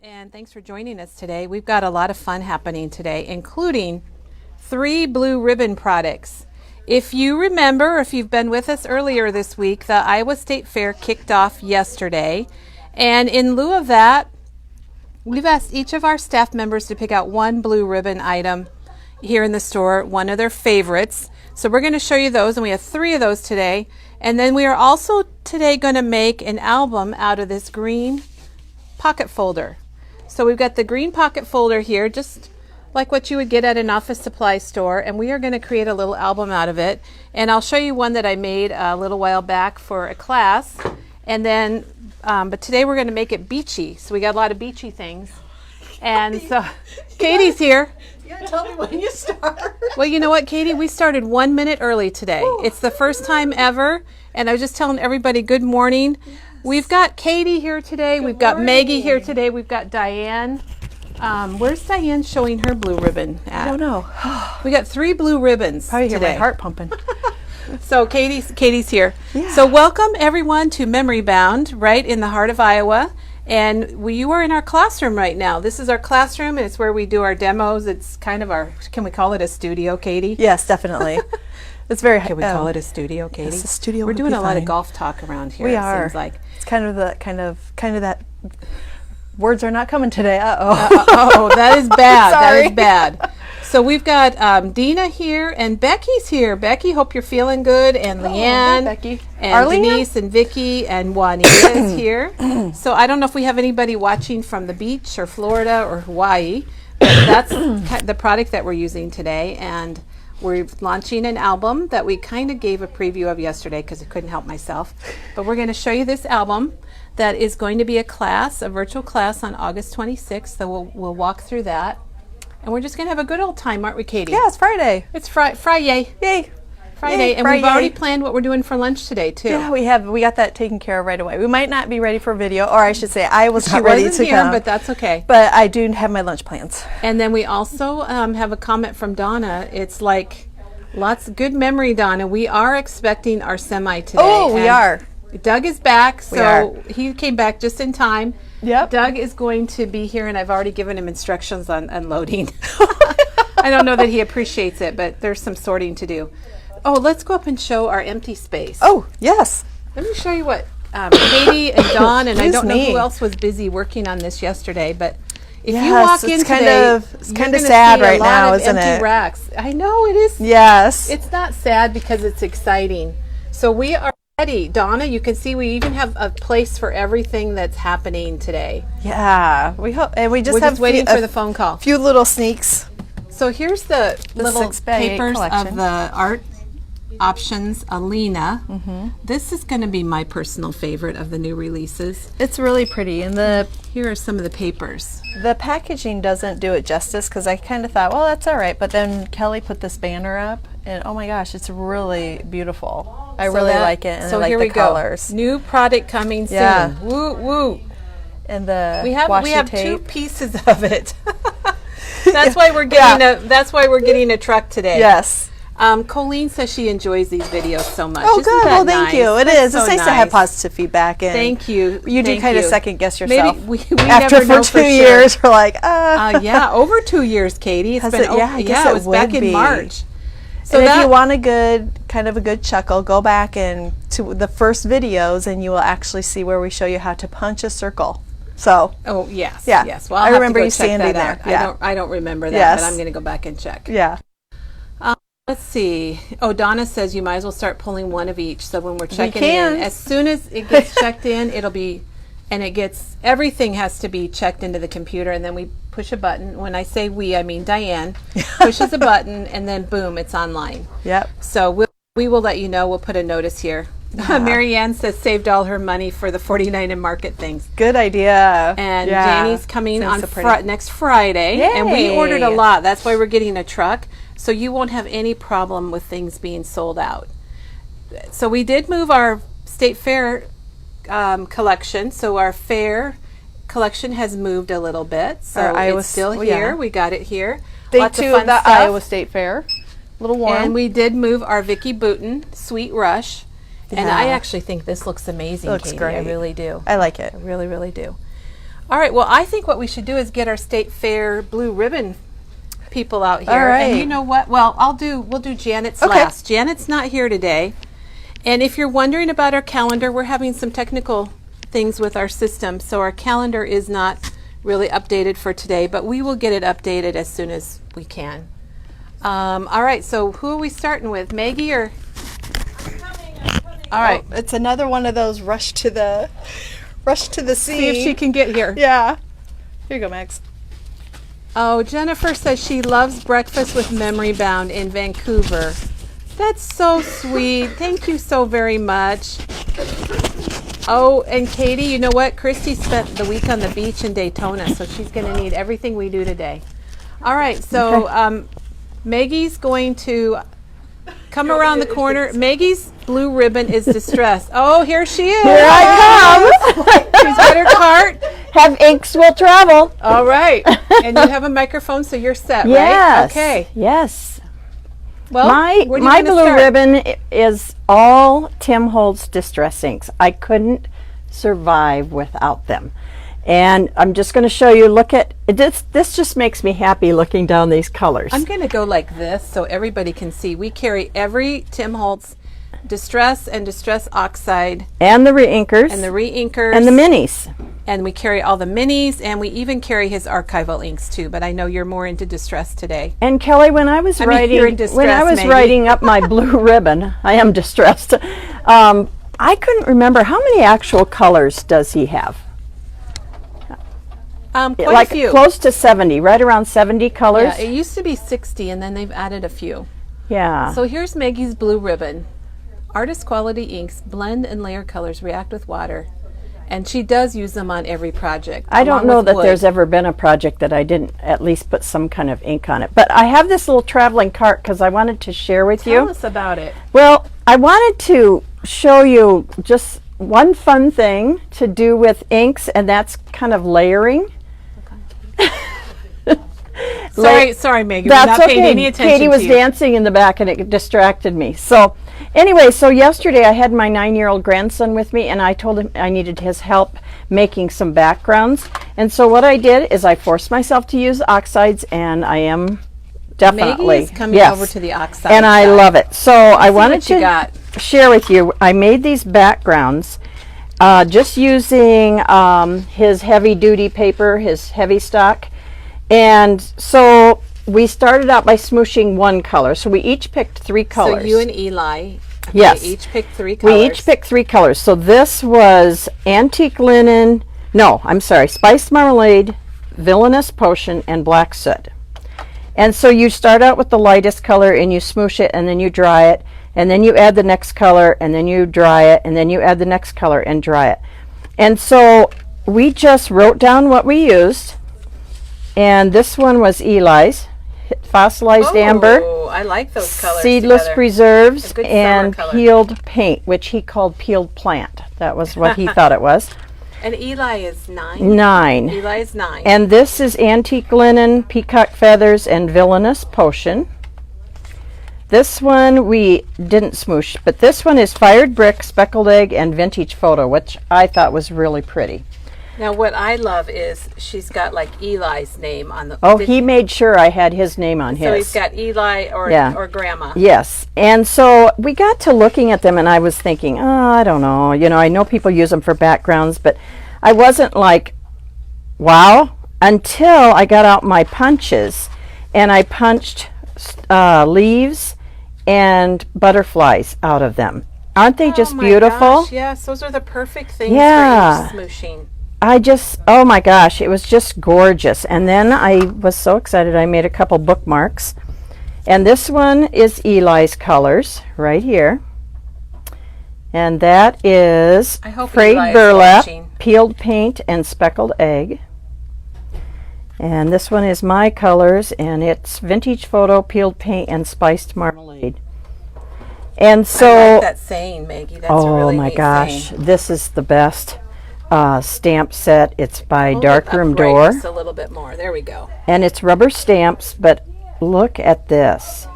And thanks for joining us today. We've got a lot of fun happening today, including 3 blue ribbon products. If you remember, if you've been with us earlier this week, the Iowa State Fair kicked off yesterday. And in lieu of that, we've asked each of our staff members to pick out one blue ribbon item here in the store, one of their favorites. So we're going to show you those, and we have 3 of those today. And then we are also today going to make an album out of this green pocket folder. So we've got the green pocket folder here, just like what you would get at an office supply store, and we are going to create a little album out of it. And I'll show you one that I made a little while back for a class. And then, but today we're going to make it beachy. So we got a lot of beachy things. And so Katie's here. You gotta tell me when you start. Well, you know what, Katie? We started 1 minute early today. Ooh. It's the first time ever, and I was just telling everybody good morning. Yes. We've got Katie here today. We've got Maggie here today. We've got Diane. Where's Diane showing her blue ribbon at? I don't know. We got 3 blue ribbons Probably today. Hear my heart pumping. So Katie's here. Yeah. So welcome everyone to Memory Bound, right in the heart of Iowa. And you are in our classroom right now. This is our classroom, and it's where we do our demos. It's kind of our, can we call it a studio, Katie? Yes, definitely. It's very. Can we call it a studio, Katie? Yes, a studio. We're doing a lot of golf talk around here. We are. Seems like it's kind of that. Words are not coming today. That is bad. Sorry. That is bad. So we've got Dina here and Becky's here. Becky, hope you're feeling good. And Leanne, hey, Becky. And Arlene? Denise and Vicky and Juanita is here. So I don't know if we have anybody watching from the beach or Florida or Hawaii, but that's the product that we're using today. And we're launching an album that we kind of gave a preview of yesterday because I couldn't help myself. But we're going to show you this album that is going to be a class, a virtual class on August 26th. So we'll walk through that. And we're just going to have a good old time, aren't we, Katie? Yeah, it's Friday. It's Friday. Yay. Friday. And we've already planned what we're doing for lunch today, too. Yeah, we have. We got that taken care of right away. We might not be ready for video, or I should say I was not She ready wasn't to here, come. but that's okay. But I do have my lunch plans. And then we also have a comment from Donna. It's like, good memory, Donna. We are expecting our semi today. Oh, we are. Doug is back, so he came back just in time. Yep. Doug is going to be here, and I've already given him instructions on unloading. I don't know that he appreciates it, but there's some sorting to do. Oh, let's go up and show our empty space. Oh, yes. Let me show you what Katie and Dawn, and I don't know who else was busy working on this yesterday, but if you walk in today, it's kind of sad right now, isn't it? Empty racks. I know, it is. Yes. It's not sad because it's exciting. So we are ready. Donna, you can see we even have a place for everything that's happening today. Yeah, we hope, and we're just waiting for the phone call. A few little sneaks. So here's the little papers collection of the art options, Alina. This is going to be my personal favorite of the new releases. It's really pretty, and here are some of the papers. The packaging doesn't do it justice because I kind of thought, well, that's all right, but then Kelly put this banner up, and oh my gosh, it's really beautiful. I really like it, and I like the colors. New product coming soon. Woo woo. And the we have tape. 2 pieces of it. That's why we're getting a truck today. Yes. Colleen says she enjoys these videos so much. Oh, good. Well, thank you. It is. It's nice to have positive feedback. And thank you. You do kind of second guess yourself. Maybe we after never know for 2 years, we're like, yeah, over 2 years, Katie. It's been it was back in March. So if you want a good chuckle, go back and to the first videos, and you will actually see where we show you how to punch a circle. So. Oh yes. Yeah. Yes. Well, I remember you standing there. Yeah. I don't remember that, but I'm going to go back and check. Yeah. Let's see. Oh, Donna says you might as well start pulling one of each. So when we're checking in, as soon as it gets checked in, it'll be, and everything has to be checked into the computer, and then we push a button. When I say we, I mean Diane pushes a button, and then boom, it's online. Yep. So we will let you know. We'll put a notice here. Yeah. Mary Ann says saved all her money for the 49 and Market things. Good idea. And Danny's coming on next Friday. Yay. And we ordered a lot. That's why we're getting a truck. So you won't have any problem with things being sold out. So we did move our State Fair collection. So our fair collection has moved a little bit. So it's still here. We got it here. Day 2 of the Iowa State Fair. A little warm. And we did move our Vicky Booten Sweet Rush. Yeah. And I actually think this looks amazing, Katie. Great. I really do. I like it. I really, really do. All right, well, I think what we should do is get our State Fair blue ribbon people out here. All right. And you know what? Well, we'll do Janet's last. Janet's not here today. And if you're wondering about our calendar, we're having some technical things with our system, so our calendar is not really updated for today, but we will get it updated as soon as we can. All right, so who are we starting with, Maggie or? I'm coming. All right, it's another one of those rush to the scene. See if she can get here. Yeah. Here you go, Max. Oh, Jennifer says she loves Breakfast with Memory Bound in Vancouver. That's so sweet. Thank you so very much. Oh, and Katie, you know what? Christy spent the week on the beach in Daytona, so she's going to need everything we do today. All right, so Maggie's going to come around the corner. Maggie's blue ribbon is distressed. Oh, here she is. Here I come. She's got her cart. Have inks will travel. All right. And you have a microphone, so you're set, Yes. right? Okay. Yes. Well, My where do you wanna blue start? ribbon is all Tim Holtz Distress inks. I couldn't survive without them. And I'm just going to show you, look at this. This just makes me happy looking down these colors. I'm going to go like this so everybody can see. We carry every Tim Holtz Distress and Distress Oxide and the re-inkers. and the re-inkers. And the minis. And we carry all the minis, and we even carry his archival inks too, but I know you're more into Distress today. And Kelly, when I was you're in distress, Maggie. writing up my blue ribbon, I am distressed. I couldn't remember how many actual colors does he have? Quite Like a few. close to 70, right around 70 colors. Yeah, it used to be 60, and then they've added a few. Yeah. So here's Maggie's blue ribbon. Artist quality inks, blend and layer colors, react with water. And she does use them on every project. I don't along know with that wood. there's ever been a project that I didn't at least put some kind of ink on it. But I have this little traveling cart because I wanted to share with Tell you. us about it. Well, I wanted to show you just one fun thing to do with inks, and that's kind of layering. Sorry, Maggie. That's we're not paying okay. any attention Katie was to you. dancing in the back and it distracted me. So anyway, so yesterday I had my 9-year-old grandson with me, and I told him I needed his help making some backgrounds. And so what I did is I forced myself to use oxides, and I am definitely Maggie is coming over to the oxide and I side. love it. So I wanted what you to got. share with you. I made these backgrounds just using his heavy duty paper, his heavy stock. And so we started out by smooshing one color. So we each picked 3 colors. So you and Eli, Yes. they each picked 3 colors. We each picked 3 colors. So this was antique linen, no, I'm sorry, spiced marmalade, villainous potion, and black soot. And so you start out with the lightest color and you smoosh it, and then you dry it, and then you add the next color, and then you dry it, and then you add the next color and dry it. And so we just wrote down what we used. And this one was Eli's, fossilized amber, I like those colors seedless together. preserves, A good summer and color. peeled paint, which he called peeled plant. That was what he thought it was. And Eli is 9. 9. Eli is 9. And this is antique linen, peacock feathers, and villainous potion. This one we didn't smoosh, but this one is fired brick, speckled egg, and vintage photo, which I thought was really pretty. Now what I love is she's got like Eli's name on the. Oh, he made sure I had his name on his. So he's got Eli or Grandma. Yes. And so we got to looking at them, and I was thinking, oh, I don't know. You know, I know people use them for backgrounds, but I wasn't like, wow, until I got out my punches, and I punched leaves and butterflies out of them. Aren't they just my beautiful? Gosh, yes, those are the perfect things Yeah. for each smooshing. I just, oh my gosh, it was just gorgeous. And then I was so excited, I made a couple bookmarks. And this one is Eli's colors, right here. And that is I hope frayed Eli is burlap, watching. peeled paint, and speckled egg. And this one is my colors, and it's vintage photo, peeled paint, and spiced marmalade. And so, I like that saying, Maggie. That's a oh really my neat gosh, saying. this is the best stamp set. It's by Hold it Darkroom upright Door, just a little bit more. There we go. and it's rubber stamps, but look at this.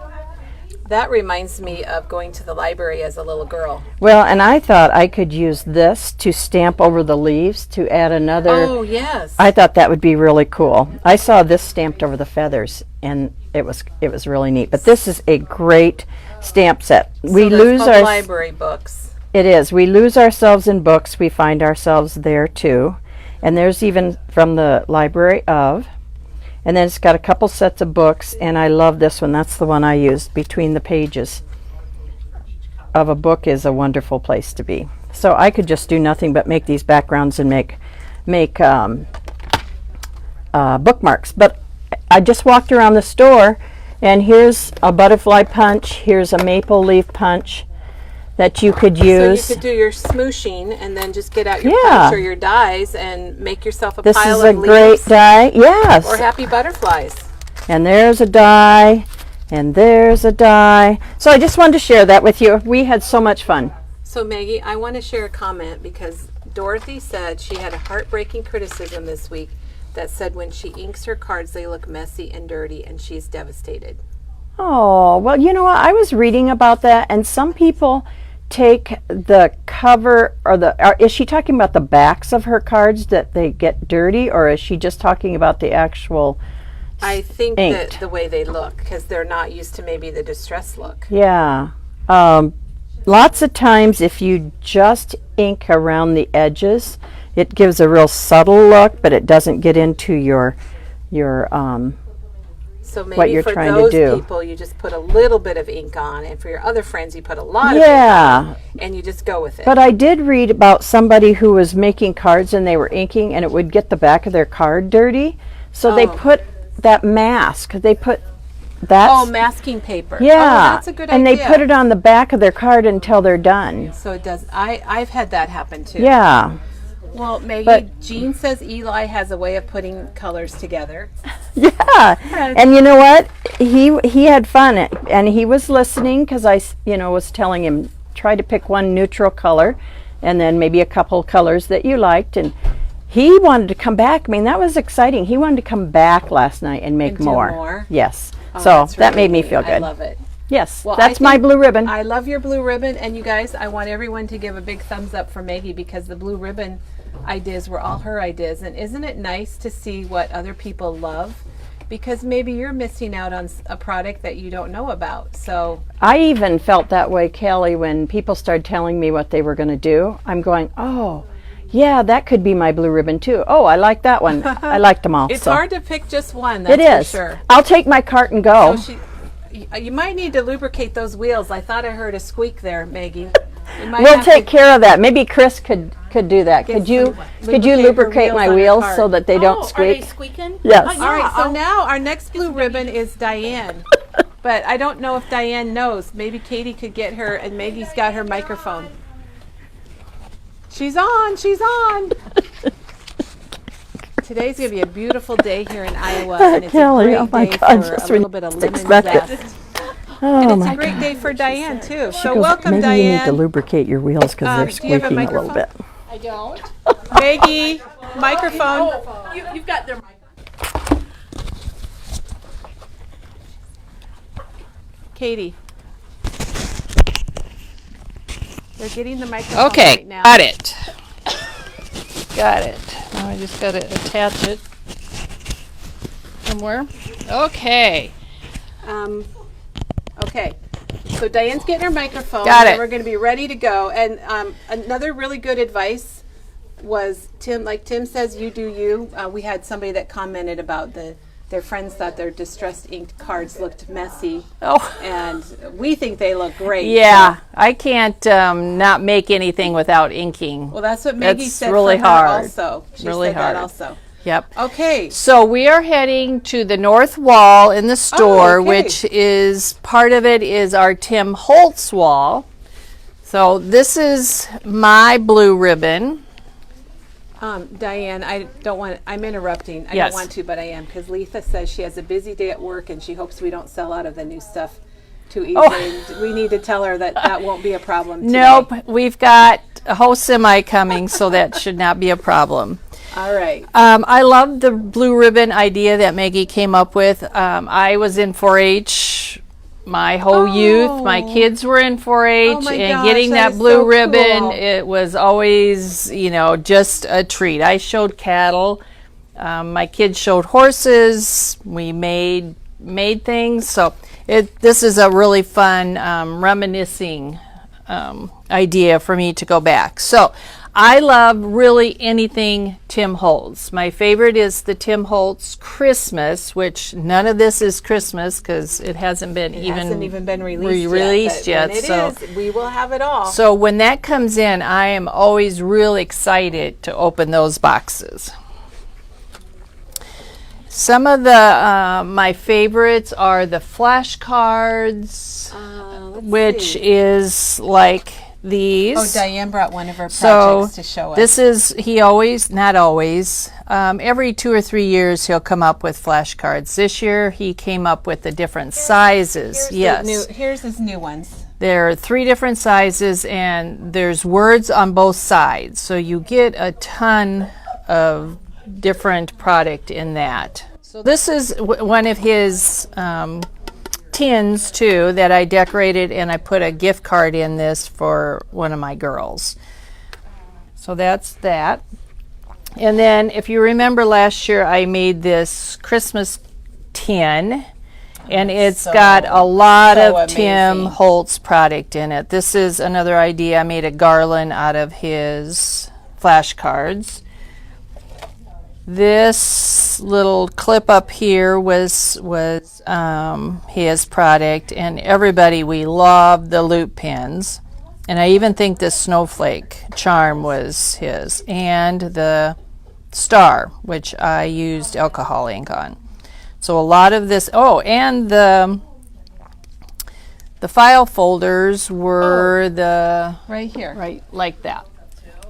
That reminds me of going to the library as a little girl. Well, and I thought I could use this to stamp over the leaves to add another. Oh, yes. I thought that would be really cool. I saw this stamped over the feathers, and it was really neat. But this is a great stamp set. We lose our library books. It is. We lose ourselves in books. We find ourselves there too. And there's even from the library of. And then it's got a couple sets of books, and I love this one. That's the one I used. Between the pages of a book is a wonderful place to be. So I could just do nothing but make these backgrounds and make bookmarks. But I just walked around the store, and here's a butterfly punch. Here's a maple leaf punch that you could use. So you could do your smooshing and then just get out your punch or your dies and make yourself a pile of leaves. This is a great die. Yes. Or happy butterflies. And there's a die. And there's a die. So I just wanted to share that with you. We had so much fun. So Maggie, I want to share a comment because Dorothy said she had a heartbreaking criticism this week that said when she inks her cards, they look messy and dirty, and she's devastated. Oh, well, you know what? I was reading about that, and some people take the cover or is she talking about the backs of her cards that they get dirty, or is she just talking about the actual I think inked? that the way they look, because they're not used to maybe the distress look. Yeah. Lots of times if you just ink around the edges, it gives a real subtle look, but it doesn't get into your So maybe what you're for trying those to do. people, you just put a little bit of ink on, and for your other friends, you put a lot of ink on, and you just go with it. But I did read about somebody who was making cards and they were inking, and it would get the back of their card dirty. So they put that mask. They put that. Masking paper. Yeah, oh, that's a good and idea. they put it on the back of their card until they're done. So it does. I've had that happen too. Yeah. Well, Maggie, But- Jean says Eli has a way of putting colors together. Yeah, and you know what? He had fun, and he was listening because I was telling him try to pick one neutral color, and then maybe a couple colors that you liked, and he wanted to come back. I mean, that was exciting. He wanted to come back last night and make And do more. more? Yes, Oh, so that's that really made me neat. feel good. I love it. Yes, Well, that's I my think blue ribbon. I love your blue ribbon, and you guys, I want everyone to give a big thumbs up for Maggie because the blue ribbon ideas were all her ideas. And isn't it nice to see what other people love? Because maybe you're missing out on a product that you don't know about. So I even felt that way, Kelly, when people started telling me what they were going to do. I'm going, oh, yeah, that could be my blue ribbon too. Oh, I like that one. I liked them all. it's so. hard to pick just one. That's It is. for sure. I'll take my cart and go. So you might need to lubricate those wheels. I thought I heard a squeak there, Maggie. You might We'll have take to care of that. Maybe Chris could do that. Get Could you some lubricate wheels my on your wheels cart. so that they don't Are squeak? they squeaking? Yes. Oh, yeah, All right, so I'll- now our next blue ribbon is Diane. But I don't know if Diane knows. Maybe Katie could get her, and Maggie's got her microphone. She's on. She's on. Today's going to be a beautiful day here in Iowa, and it's Kelly, a oh great my day God, for a just little bit of lemon expect it. zest. Oh And it's my a great God. day for Diane, too. She So goes, welcome, maybe Diane. you need to lubricate your wheels because they're do you have a squeaking a little bit. microphone? I don't. Maggie, microphone. Oh, you've got their mic. Katie. They're getting the microphone Okay, right now. got it. Got it. Now I just got to attach it somewhere. Okay. Okay. So Diane's getting her microphone. Got and it. we're going to be ready to go. And another really good advice was Tim. Like Tim says, you do you. We had somebody that commented about their friends thought their distressed inked cards looked messy, Oh, and we think they look great. yeah. I can't not make anything without inking. Well, that's what Maggie That's said really for her hard. also. She Really said that hard. also. Yep. Okay. So we are heading to the north wall in the store, okay. which is part of it is our Tim Holtz wall. So this is my blue ribbon. Diane, I'm interrupting. I Yes. don't want to, but I am, because Letha says she has a busy day at work and she hopes we don't sell out of the new stuff too easily. And we need to tell her that won't be a problem today. Nope, we've got a whole semi coming, so that should not be a problem. All right. I love the blue ribbon idea that Maggie came up with. I was in 4-H my whole youth. My kids were in 4-H, Oh my and gosh, getting that that is blue so ribbon, cool. it was always, you know, just a treat. I showed cattle. My kids showed horses. We made things. So this is a really fun reminiscing idea for me to go back. So I love really anything Tim Holtz. My favorite is the Tim Holtz Christmas, which none of this is Christmas because it hasn't been Hasn't even been released released yet. yet. But when it is, we will have it all. So when that comes in, I am always really excited to open those boxes. Some of the my favorites are the flashcards, which is like these. Oh, Diane brought one of her So projects to show us. this is, he always, not always, every 2 or 3 years he'll come up with flashcards. This year he came up with the different sizes. Here's his new ones. There are 3 different sizes, and there's words on both sides. So you get a ton of different product in that. So this is one of his tins too that I decorated, and I put a gift card in this for one of my girls. So that's that. And then if you remember last year, I made this Christmas tin, and it's got a lot of Tim Holtz product in it. This is another idea. I made a garland out of his flashcards. This little clip up here was his product, and everybody, we love the loop pins. And I even think this snowflake charm was his, and the star, which I used alcohol ink on. So a lot of this, and the file folders were Right here. right like that.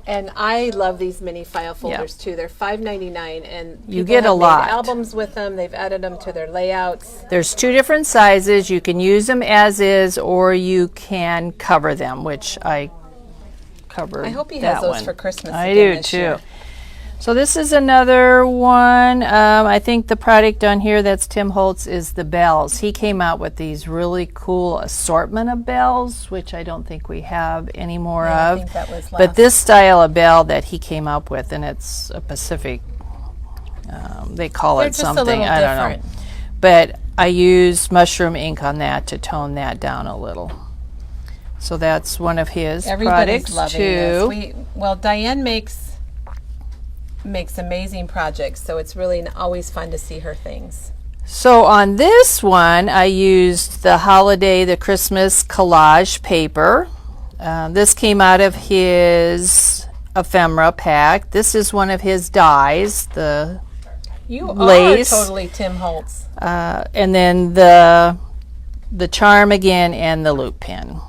And I love these mini file folders too. They're $5.99, and You people get a have made lot. albums with them. They've added them to their layouts. There's 2 different sizes. You can use them as is, or you can cover them, which I covered. I hope he that has those one. for Christmas. I again do this too. year. So this is another one. I think the product on here that's Tim Holtz is the bells. He came out with these really cool assortment of bells, which I don't think we have any more I of. think that was But last. this style of bell that he came up with, and it's a Pacific, they call They're it just a something, little I don't know. different. But I used mushroom ink on that to tone that down a little. So that's one of his Everybody's products loving too. this. Diane makes amazing projects, so it's really always fun to see her things. So on this one, I used the Christmas collage paper. This came out of his ephemera pack. This is one of his dies, the You lace. are totally Tim Holtz. and then the charm again, and the loop pin.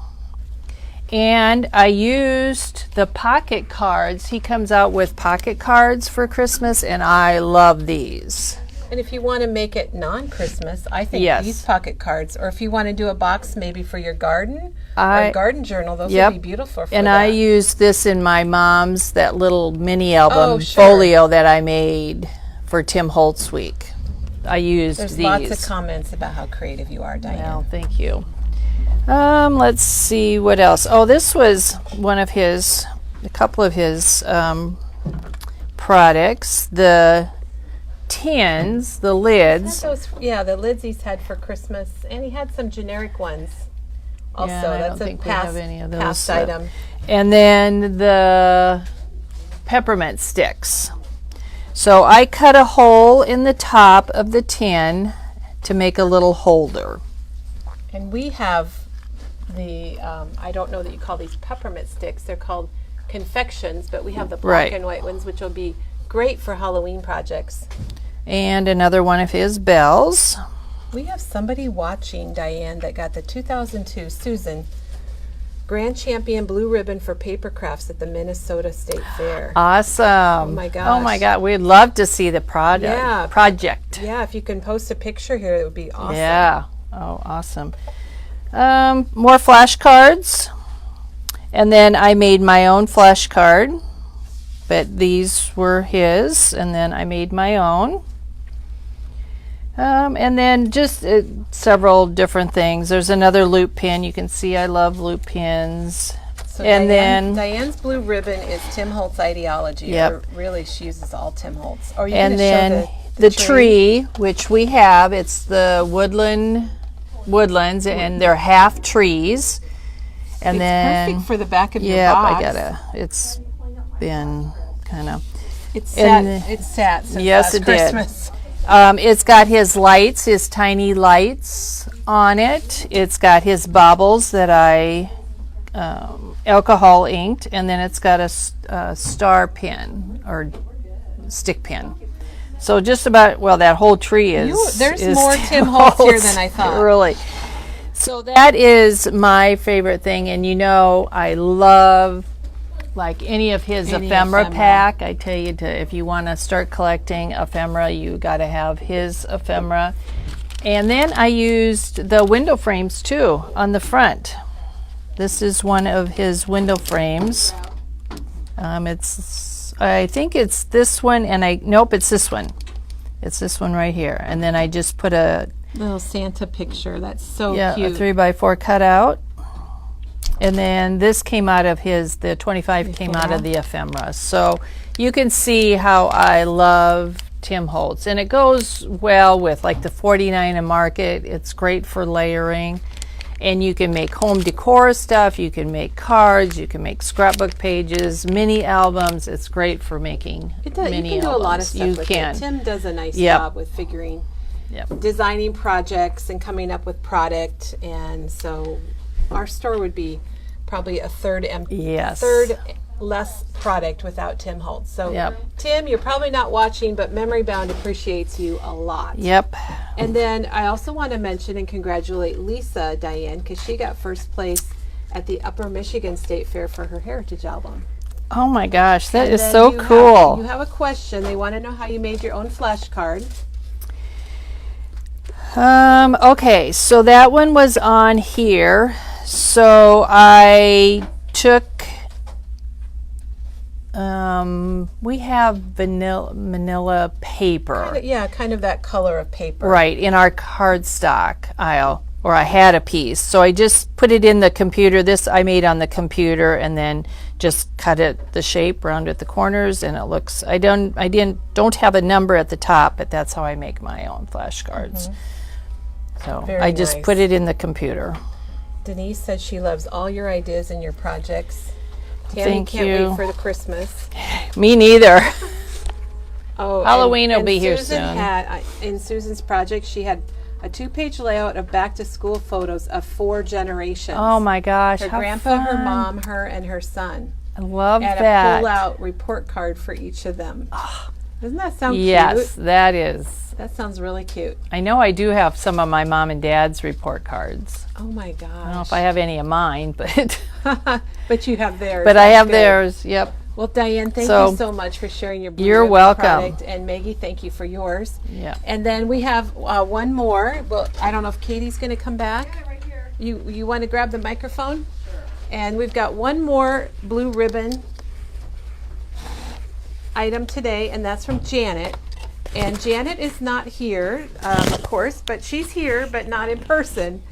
And I used the pocket cards. He comes out with pocket cards for Christmas, and I love these. And if you want to make it non-Christmas, I think Yes. these pocket cards, or if you want to do a box maybe for your garden or I- a garden journal, those Yep. would be beautiful for And that. I used this in my mom's, that little mini album Oh, sure. folio that I made for Tim Holtz Week. I used There's these. lots of comments about how creative you are, Diane. Well, thank you. Let's see what else. Oh, this was a couple of his products. The tins, the lids. The lids he's had for Christmas, and he had some generic ones. Also, Yeah, I that's don't a think we have past, any of those past left. item. And then the peppermint sticks. So I cut a hole in the top of the tin to make a little holder. And we have the, I don't know that you call these peppermint sticks, they're called confections, but we have the black Right. and white ones, which will be great for Halloween projects. And another one of his bells. We have somebody watching, Diane, that got the 2002 Susan Grand Champion Blue Ribbon for Paper Crafts at the Minnesota State Fair. Awesome. Oh my Oh my gosh. God. We'd love to see the Yeah. project. Yeah, if you can post a picture here, it would be awesome. Yeah. Oh, awesome. More flashcards. And then I made my own flashcard. But these were his. And then I made my own. And then just several different things. There's another loop pin. You can see I love loop pins. So and then Diane's blue ribbon is Tim Holtz ideology. Yep. Or really, she uses all Tim Holtz. Or you and then the tree, which we have, it's the woodlands, and they're half trees. And it's then perfect for the back of your box. box. It's been kind of. It's sat since yes, last it Christmas. did. It's got his lights, his tiny lights on it. It's got his baubles that I alcohol inked, and then it's got a star pin or stick pin. So just about, well, that whole tree is. There's is more Tim Holtz here than I thought. Really. So that is my favorite thing, and I love like any of his ephemera pack. I tell you, if you want to start collecting ephemera, you got to have his ephemera. And then I used the window frames too on the front. This is one of his window frames. I think it's this one, and nope, it's this one. It's this one right here. And then I just put a little Santa picture. That's so a cute. 3x4 cutout. And then this came out of the 25 came out of the ephemera. So you can see how I love Tim Holtz. And it goes well with like the 49 a Market. It's great for layering. And you can make home decor stuff. You can make cards. You can make scrapbook pages, mini albums. It's great for making mini albums. You can do a lot of stuff You with can. it. Tim does a nice job with figuring, designing projects and coming up with product. And so our store would be probably a third less product without Tim Holtz. So Tim, you're probably not watching, but Memory Bound appreciates you a lot. Yep. And then I also want to mention and congratulate Lisa Diane, because she got first place at the Upper Michigan State Fair for her Heritage album. Oh my gosh, that And is then so cool. You have a question. They want to know how you made your own flashcard. Okay, so that one was on here. So I took, we have manila paper. Kind of that color of paper. Right, in our cardstock aisle, or I had a piece. So I just put it in the computer. This I made on the computer, and then just cut it the shape around at the corners, and it looks, I don't have a number at the top, but that's how I make my own flashcards. So Very I just nice. put it in the computer. Denise says she loves all your ideas and your projects. Tammy Thank can't you. wait for the Christmas. Me neither. Oh, Halloween will and be here Susan soon. Had, in Susan's project, she had a 2-page layout of back-to-school photos of 4 generations. Oh my gosh, Her how grandpa, her fun. mom, her, and her son. I love And that. a pull-out report card for each of them. Doesn't that sound Yes, cute? that is. That sounds really cute. I know I do have some of my mom and dad's report cards. Oh my gosh. I don't know if I have any of mine, but But you have theirs. but I That's have good. theirs. Yep. Well, Diane, thank So, you so much for sharing your Blue you're Ribbon welcome. product. And Maggie, thank you for yours. Yeah. And then we have one more. Well, I don't know if Katie's going to come back. Right here. You want to grab the microphone? And we've got one more blue ribbon item today, and that's from Janet. And Janet is not here, of course, but she's here, but not in person.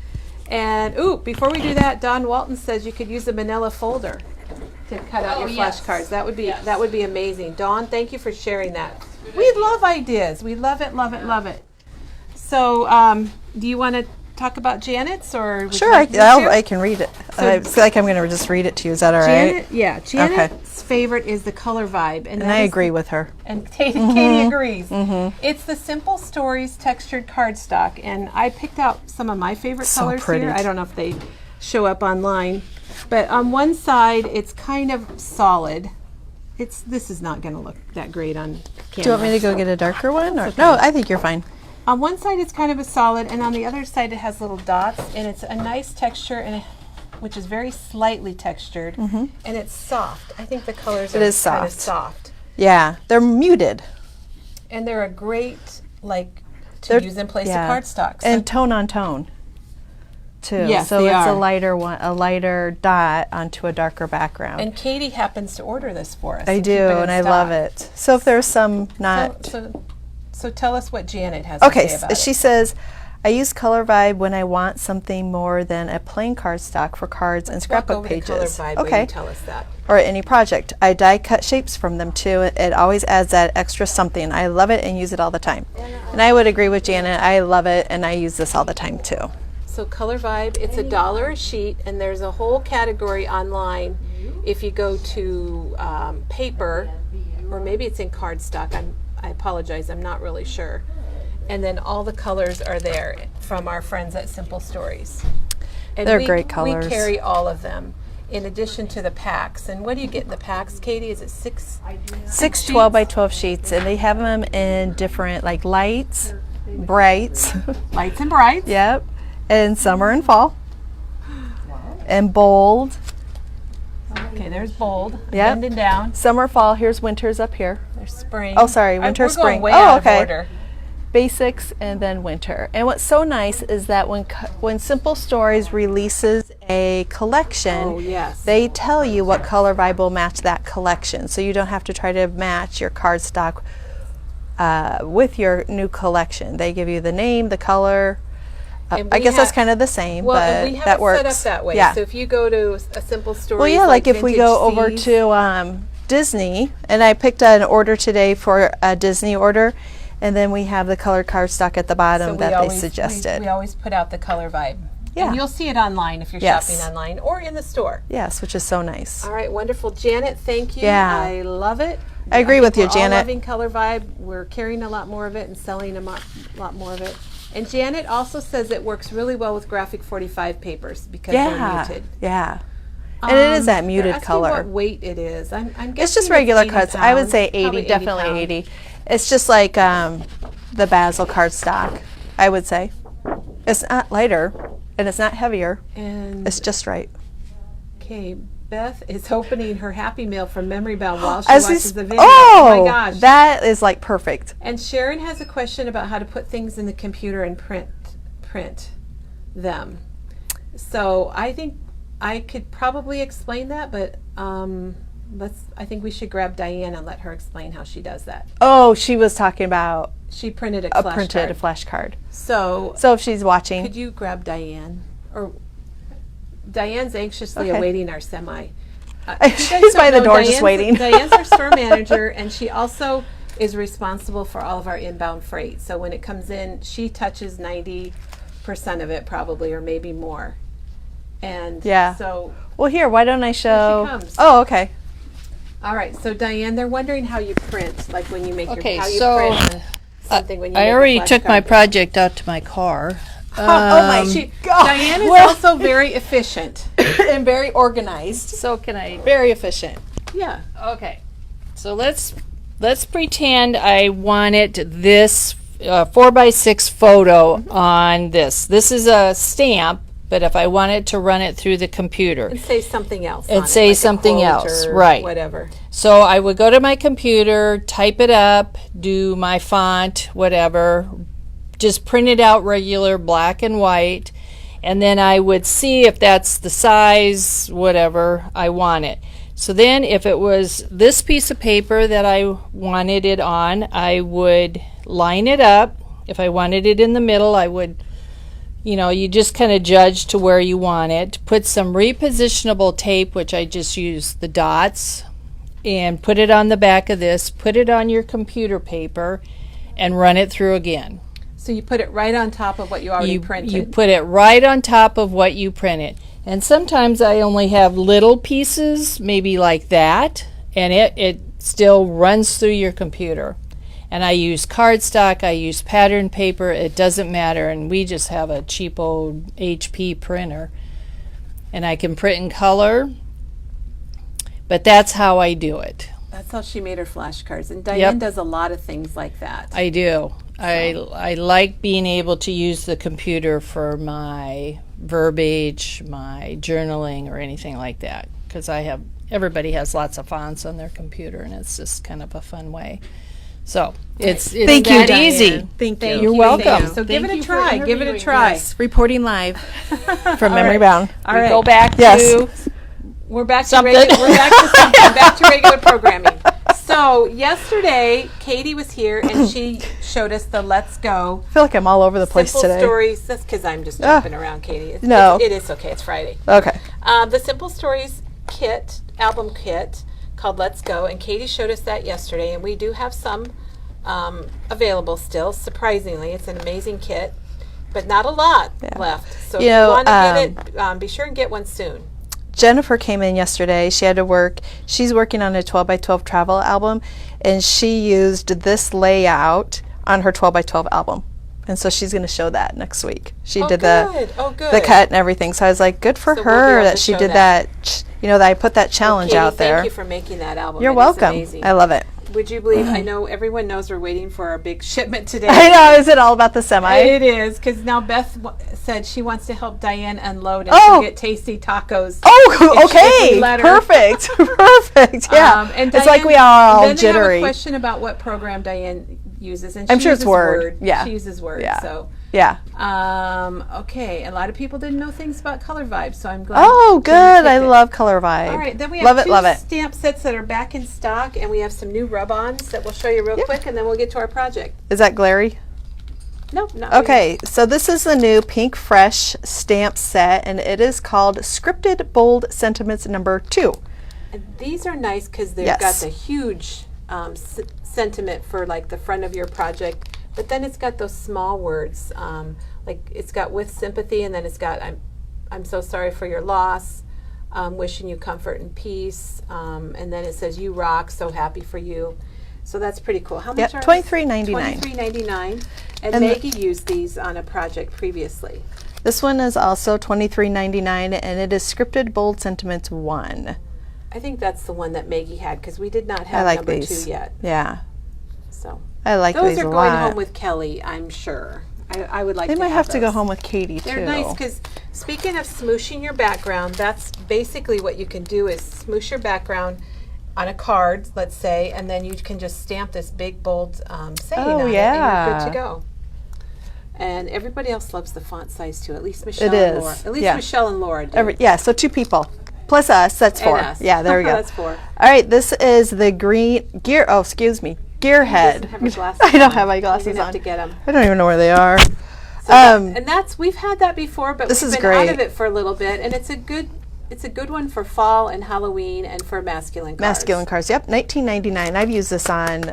And before we do that, Don Walton says you could use a manila folder to cut out your flashcards. That would be amazing. Dawn, thank you for sharing that. We love ideas. We love it, love it, love it. So, do you want to talk about Janet's, or would you Sure, like me to? I can read it. I feel like I'm going to just read it to you. Is that all right? Janet's favorite is the color vibe, And I agree with her. And Katie agrees. It's the Simple Stories textured cardstock, and I picked out some of my favorite So colors pretty. here. I don't know if they show up online, but on one side it's kind of solid. This is not going to look that great on camera. Do you want me to go get a darker one? Or? No, I think you're fine. On one side it's kind of a solid, and on the other side it has little dots, and it's a nice texture, which is very slightly textured, and it's soft. I think the colors are is kind of soft. soft. Yeah, they're muted. And they're a great, to They're- use in place yeah. of cardstock. So And tone on tone, too. Yes, so they it's are. a lighter dot onto a darker background. And Katie happens to order this for us. I and do, keep it in and I love stock. it. So if there's some not, So So tell us what Janet has to Okay, say about she it. says, I use Color Vibe when I want something more than a plain cardstock for cards and Walk scrapbook over to pages. Color Vibe when Okay. you tell us that. Or any project. I die cut shapes from them too. It always adds that extra something. I love it and use it all the time. And I would agree with Janet. I love it and I use this all the time too. So Color Vibe, it's $1 a sheet, and there's a whole category online. If you go to paper, or maybe it's in cardstock. I apologize, I'm not really sure. And then all the colors are there from our friends at Simple Stories. And They're great colors. We carry all of them in addition to the packs. And what do you get in the packs, Katie? Is it six 12 by 12 sheets, and they have them in different like lights, brights. Lights and brights. Yep. And summer and fall. And bold. Okay, there's bold. Yep. Bending down. Summer, fall. Here's winter's up here. There's spring. Oh, sorry, winter, we're spring. Going way Oh, out okay. of order. Basics and then winter. And what's so nice is that when Simple Stories releases a collection, Oh, yes. they tell you what color vibe will match that collection. So you don't have to try to match your cardstock with your new collection. They give you the name, the color. And I we guess that's have- kind of the same, Well, but and we have that it works. set up that way. Yeah. So if you go to a Simple Stories, Well, yeah, like if we Vintage go over Seas, to Disney, and I picked an order today for a Disney order, and then we have the colored cardstock at the bottom so that we they always, suggested. We always put out the Color Vibe. Yeah. And you'll see it online if you're Yes. shopping online or in the store. Yes, which is so nice. All right, wonderful. Janet, thank you. Yeah. I love it. I agree think with you, we're all Janet. loving Color Vibe. We're carrying a lot more of it and selling a lot more of it. And Janet also says it works really well with graphic 45 papers because they're Yeah, muted. yeah. And it is that They're muted asking color. what weight it is. I'm guessing It's just regular 80 cuts. I would pounds, say 80, probably definitely pounds. 80. It's just like the Basil cardstock, I would say. It's not lighter and it's not heavier. And It's just right. okay, Beth is opening her Happy Meal from Memory Bound while she As we watches the video. oh, my gosh. that is like perfect. And Sharon has a question about how to put things in the computer and print them. So I think I could probably explain that, but I think we should grab Diane and let her explain how she does that. Oh, she was talking about She printed a a flashcard. flashcard. So So if she's watching, could you grab Diane? Or Diane's anxiously Okay. awaiting our semi. She's by the door just waiting. Diane's our store manager, and she also is responsible for all of our inbound freight. So when it comes in, she touches 90% of it probably, or maybe more. And Yeah. so, well, here, why don't I show? comes. Oh, okay. all right. So Diane, they're wondering how you print, like when you make Okay, how you so, print something when you I make a already took my flashcard. project out to my car. Oh my God. Diane is Well- also very efficient. and very organized. So can I? Very efficient. Yeah. Okay. So let's pretend I wanted this 4x6 photo on this. This is a stamp, but if I wanted to run it through the computer. And say something else. And on it, say like a something quote else, or right. Whatever. So I would go to my computer, type it up, do my font, whatever, just print it out regular black and white, and then I would see if that's the size, whatever I want it. So then if it was this piece of paper that I wanted it on, I would line it up. If I wanted it in the middle, I would, you just kind of judge to where you want it. Put some repositionable tape, which I just use the dots, and put it on the back of this, put it on your computer paper, and run it through again. So you put it right on top of what you already printed. You put it right on top of what you printed. And sometimes I only have little pieces, maybe like that, and it still runs through your computer. And I use cardstock, I use pattern paper, it doesn't matter, and we just have a cheap old HP printer. And I can print in color, but that's how I do it. That's how she made her flashcards. And Diane Yep. does a lot of things like that. I do. I like being able to use the computer for my verbiage, my journaling, or anything like that, because everybody has lots of fonts on their computer, and it's just kind of a fun way. So it's Thank you, that Diane. easy. Thank you. You're welcome. So give it Thank a you for try. Give it a interviewing try. Yes, reporting live from Memory Bound. All right. Go back Yes. to We're back to Something. regular. We're back to something. Back to regular programming. So yesterday, Katie was here and she showed us the Let's Go I feel like I'm all over the place Simple today. Stories. That's because I'm just jumping around, Katie. No. It is okay. It's Friday. Okay. The Simple Stories album kit called Let's Go, and Katie showed us that yesterday, and we do have some available still. Surprisingly, it's an amazing kit, but not a lot left. So if you want to get it, be sure and get one soon. Jennifer came in yesterday. She had to work. She's working on a 12 by 12 travel album, and she used this layout on her 12 by 12 album. And so she's going to show that next week. She did the cut and everything. So I was like, good for her that she did that. That I put that challenge out there. Thank you for making that album. You're welcome. I love it. Would you believe? I know everyone knows we're waiting for our big shipment today. I know. Is it all about the semi? It is, because now Beth said she wants to help Diane unload and she'll get tasty tacos. Oh, okay. Perfect. Perfect. Yeah. And it's Diane, like we are all then jittery. They have a question about what program Diane uses, and I'm sure it's Word. Yeah. She uses Word. Yeah. So. Yeah. Okay. A lot of people didn't know things about Color Vibes, so I'm glad. Oh, good. I love Color Vibe. All right. Then we have two stamp sets that are back in stock, and we have some new rub-ons that we'll show you real quick, and then we'll get to our project. Is that glary? Nope. Not okay. So this is the new Pink Fresh stamp set, and it is called Scripted Bold Sentiments number 2. And these are nice because they've got the huge sentiment for like the front of your project. But then it's got those small words, like it's got with sympathy, and then it's got I'm so sorry for your loss, wishing you comfort and peace, and then it says you rock, so happy for you. So that's pretty cool. How much are $23.99. $23.99. And Maggie used these on a project previously. This one is also $23.99, and it is Scripted Bold Sentiments 1. I think that's the one that Maggie had because we did not have number 2 yet. Yeah. So. I like these a lot. Those are going home with Kelly, I'm sure. I would like to have those. They might have to go home with Katie, too. They're nice because speaking of smooshing your background, that's basically what you can do is smoosh your background on a card, let's say, and then you can just stamp this big, bold saying on it, and you're good to go. And everybody else loves the font size, too, at least Michelle and Laura. At least Michelle and Laura do. So 2 people. Plus us, that's 4. Us. Yeah, there we go. That's 4. All right, this is the Gearhead. I don't have my glasses on. Have to get them. I don't even know where they are. So we've had that before, but this we've is been great. out of it for a little bit, and it's a good one for fall and Halloween and for masculine cards. Masculine cards, yep, $19.99. I've used this on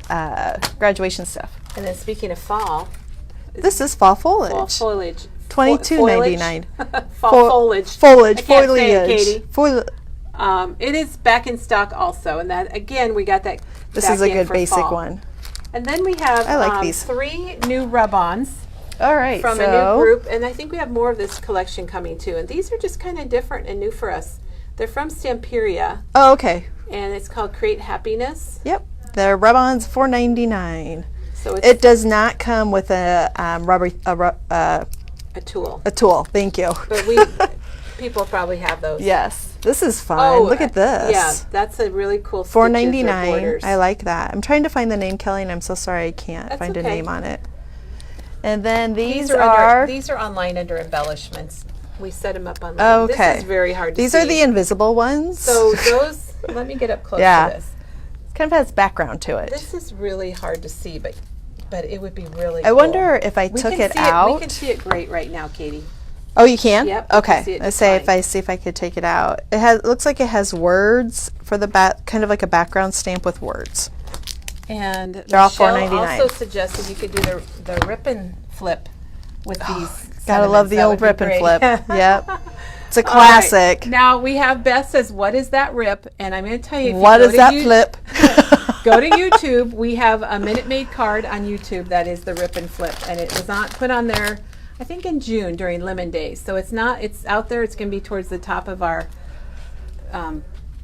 graduation stuff. And then speaking of fall, this is fall foliage. Fall foliage. $22.99. Fall foliage. Foliage. I can't say it, Katie. It is back in stock also, and that again we got that. This is a good basic one. And then we have I like these. 3 new rub-ons. All right, from a new group, and I think we have more of this collection coming too. And these are just kind of different and new for us. They're from Stamperia. Oh, okay. And it's called Create Happiness. Yep, they're rub-ons, $4.99. So it does not come with a tool. A tool. Thank you. But people probably have those. Yes. This is fun. Look at this. Yeah, that's a really cool $4.99. I like that. I'm trying to find the name, Kelly, and I'm so sorry I can't find a name on it. And then these are online under embellishments. We set them up online. Okay. This is very hard to see. These are the invisible ones. So those, let me get up close to this. It kind of has background to it. This is really hard to see, but it would be really I wonder if I took it out. We can see it great right now, Katie. Oh, you can? Yep. Okay. Let's say if I could take it out. It looks like it has words for the back, kind of like a background stamp with words. And they're all $4.99. Also suggested you could do the rip and flip with these. Gotta love the old rip and flip. Yep. It's a classic. Right. Now we have Beth says, "What is that rip?" And I'm going to tell you. What is that flip? Go to YouTube. We have a Minute Maid card on YouTube that is the rip and flip, and it was put on there, I think in June during Lemon Days. So it's out there. It's going to be towards the top of our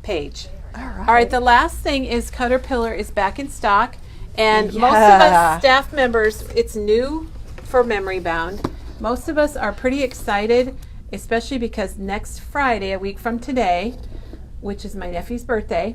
page. All right. The last thing is Caterpillar is back in stock, and most of us staff members, it's new for Memory Bound. Most of us are pretty excited, especially because next Friday, a week from today, which is my nephew's birthday,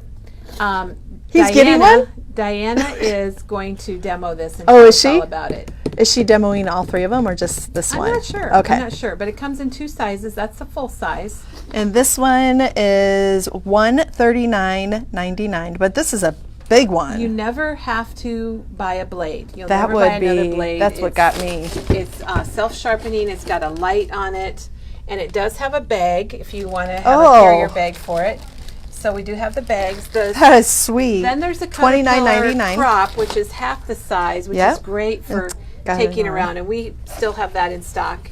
he's getting one? Diana is going to demo this and tell us all about it. Is she demoing all 3 of them or just this one? I'm not sure. Okay. I'm not sure, but it comes in 2 sizes. That's the full size. And this one is $139.99, but this is a big one. You never have to buy a blade. You'll That never buy would another be, blade. that's what got me. It's self-sharpening. It's got a light on it. And it does have a bag if you want to have Oh. a carrier bag for it. So we do have the bags. That is sweet. Then there's a $29.99. crop, which is half the size, which is Yep. great for got it taking on. around. And we still have that in stock.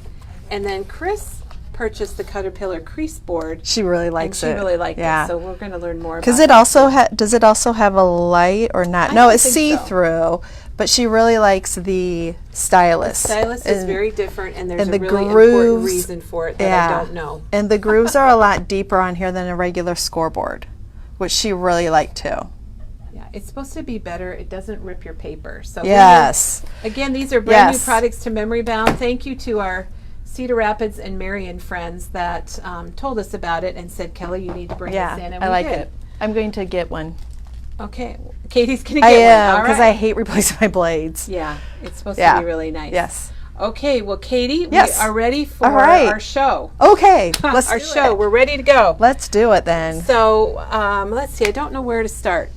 And then Chris purchased the Caterpillar crease board. She really And likes she it. really liked Yeah. it. So we're going to learn more about Because it. it also does it also have a light or not? I No, don't it's think so. see-through. But she really likes the stylus. Stylus is And- very different, and there's and a the really important grooves- reason for it that yeah. I don't know. And the grooves are a lot deeper on here than a regular scoreboard, which she really liked too. Yeah, it's supposed to be better. It doesn't rip your paper. So when Yes. again, these are brand new Yes. products to Memory Bound. Thank you to our Cedar Rapids and Marion friends that told us about it and said, Kelly, you need to bring Yeah, this in. And I we like did. it. I'm going to get one. Okay, Katie's going to I get am, one. All because right. I hate replacing my blades. Yeah, it's supposed Yeah. to be really nice. Yes. Okay, well, Katie, Yes. we are ready for All right. our show. Okay, let's Our do show. it. We're ready to go. Let's do it then. So let's see. I don't know where to start.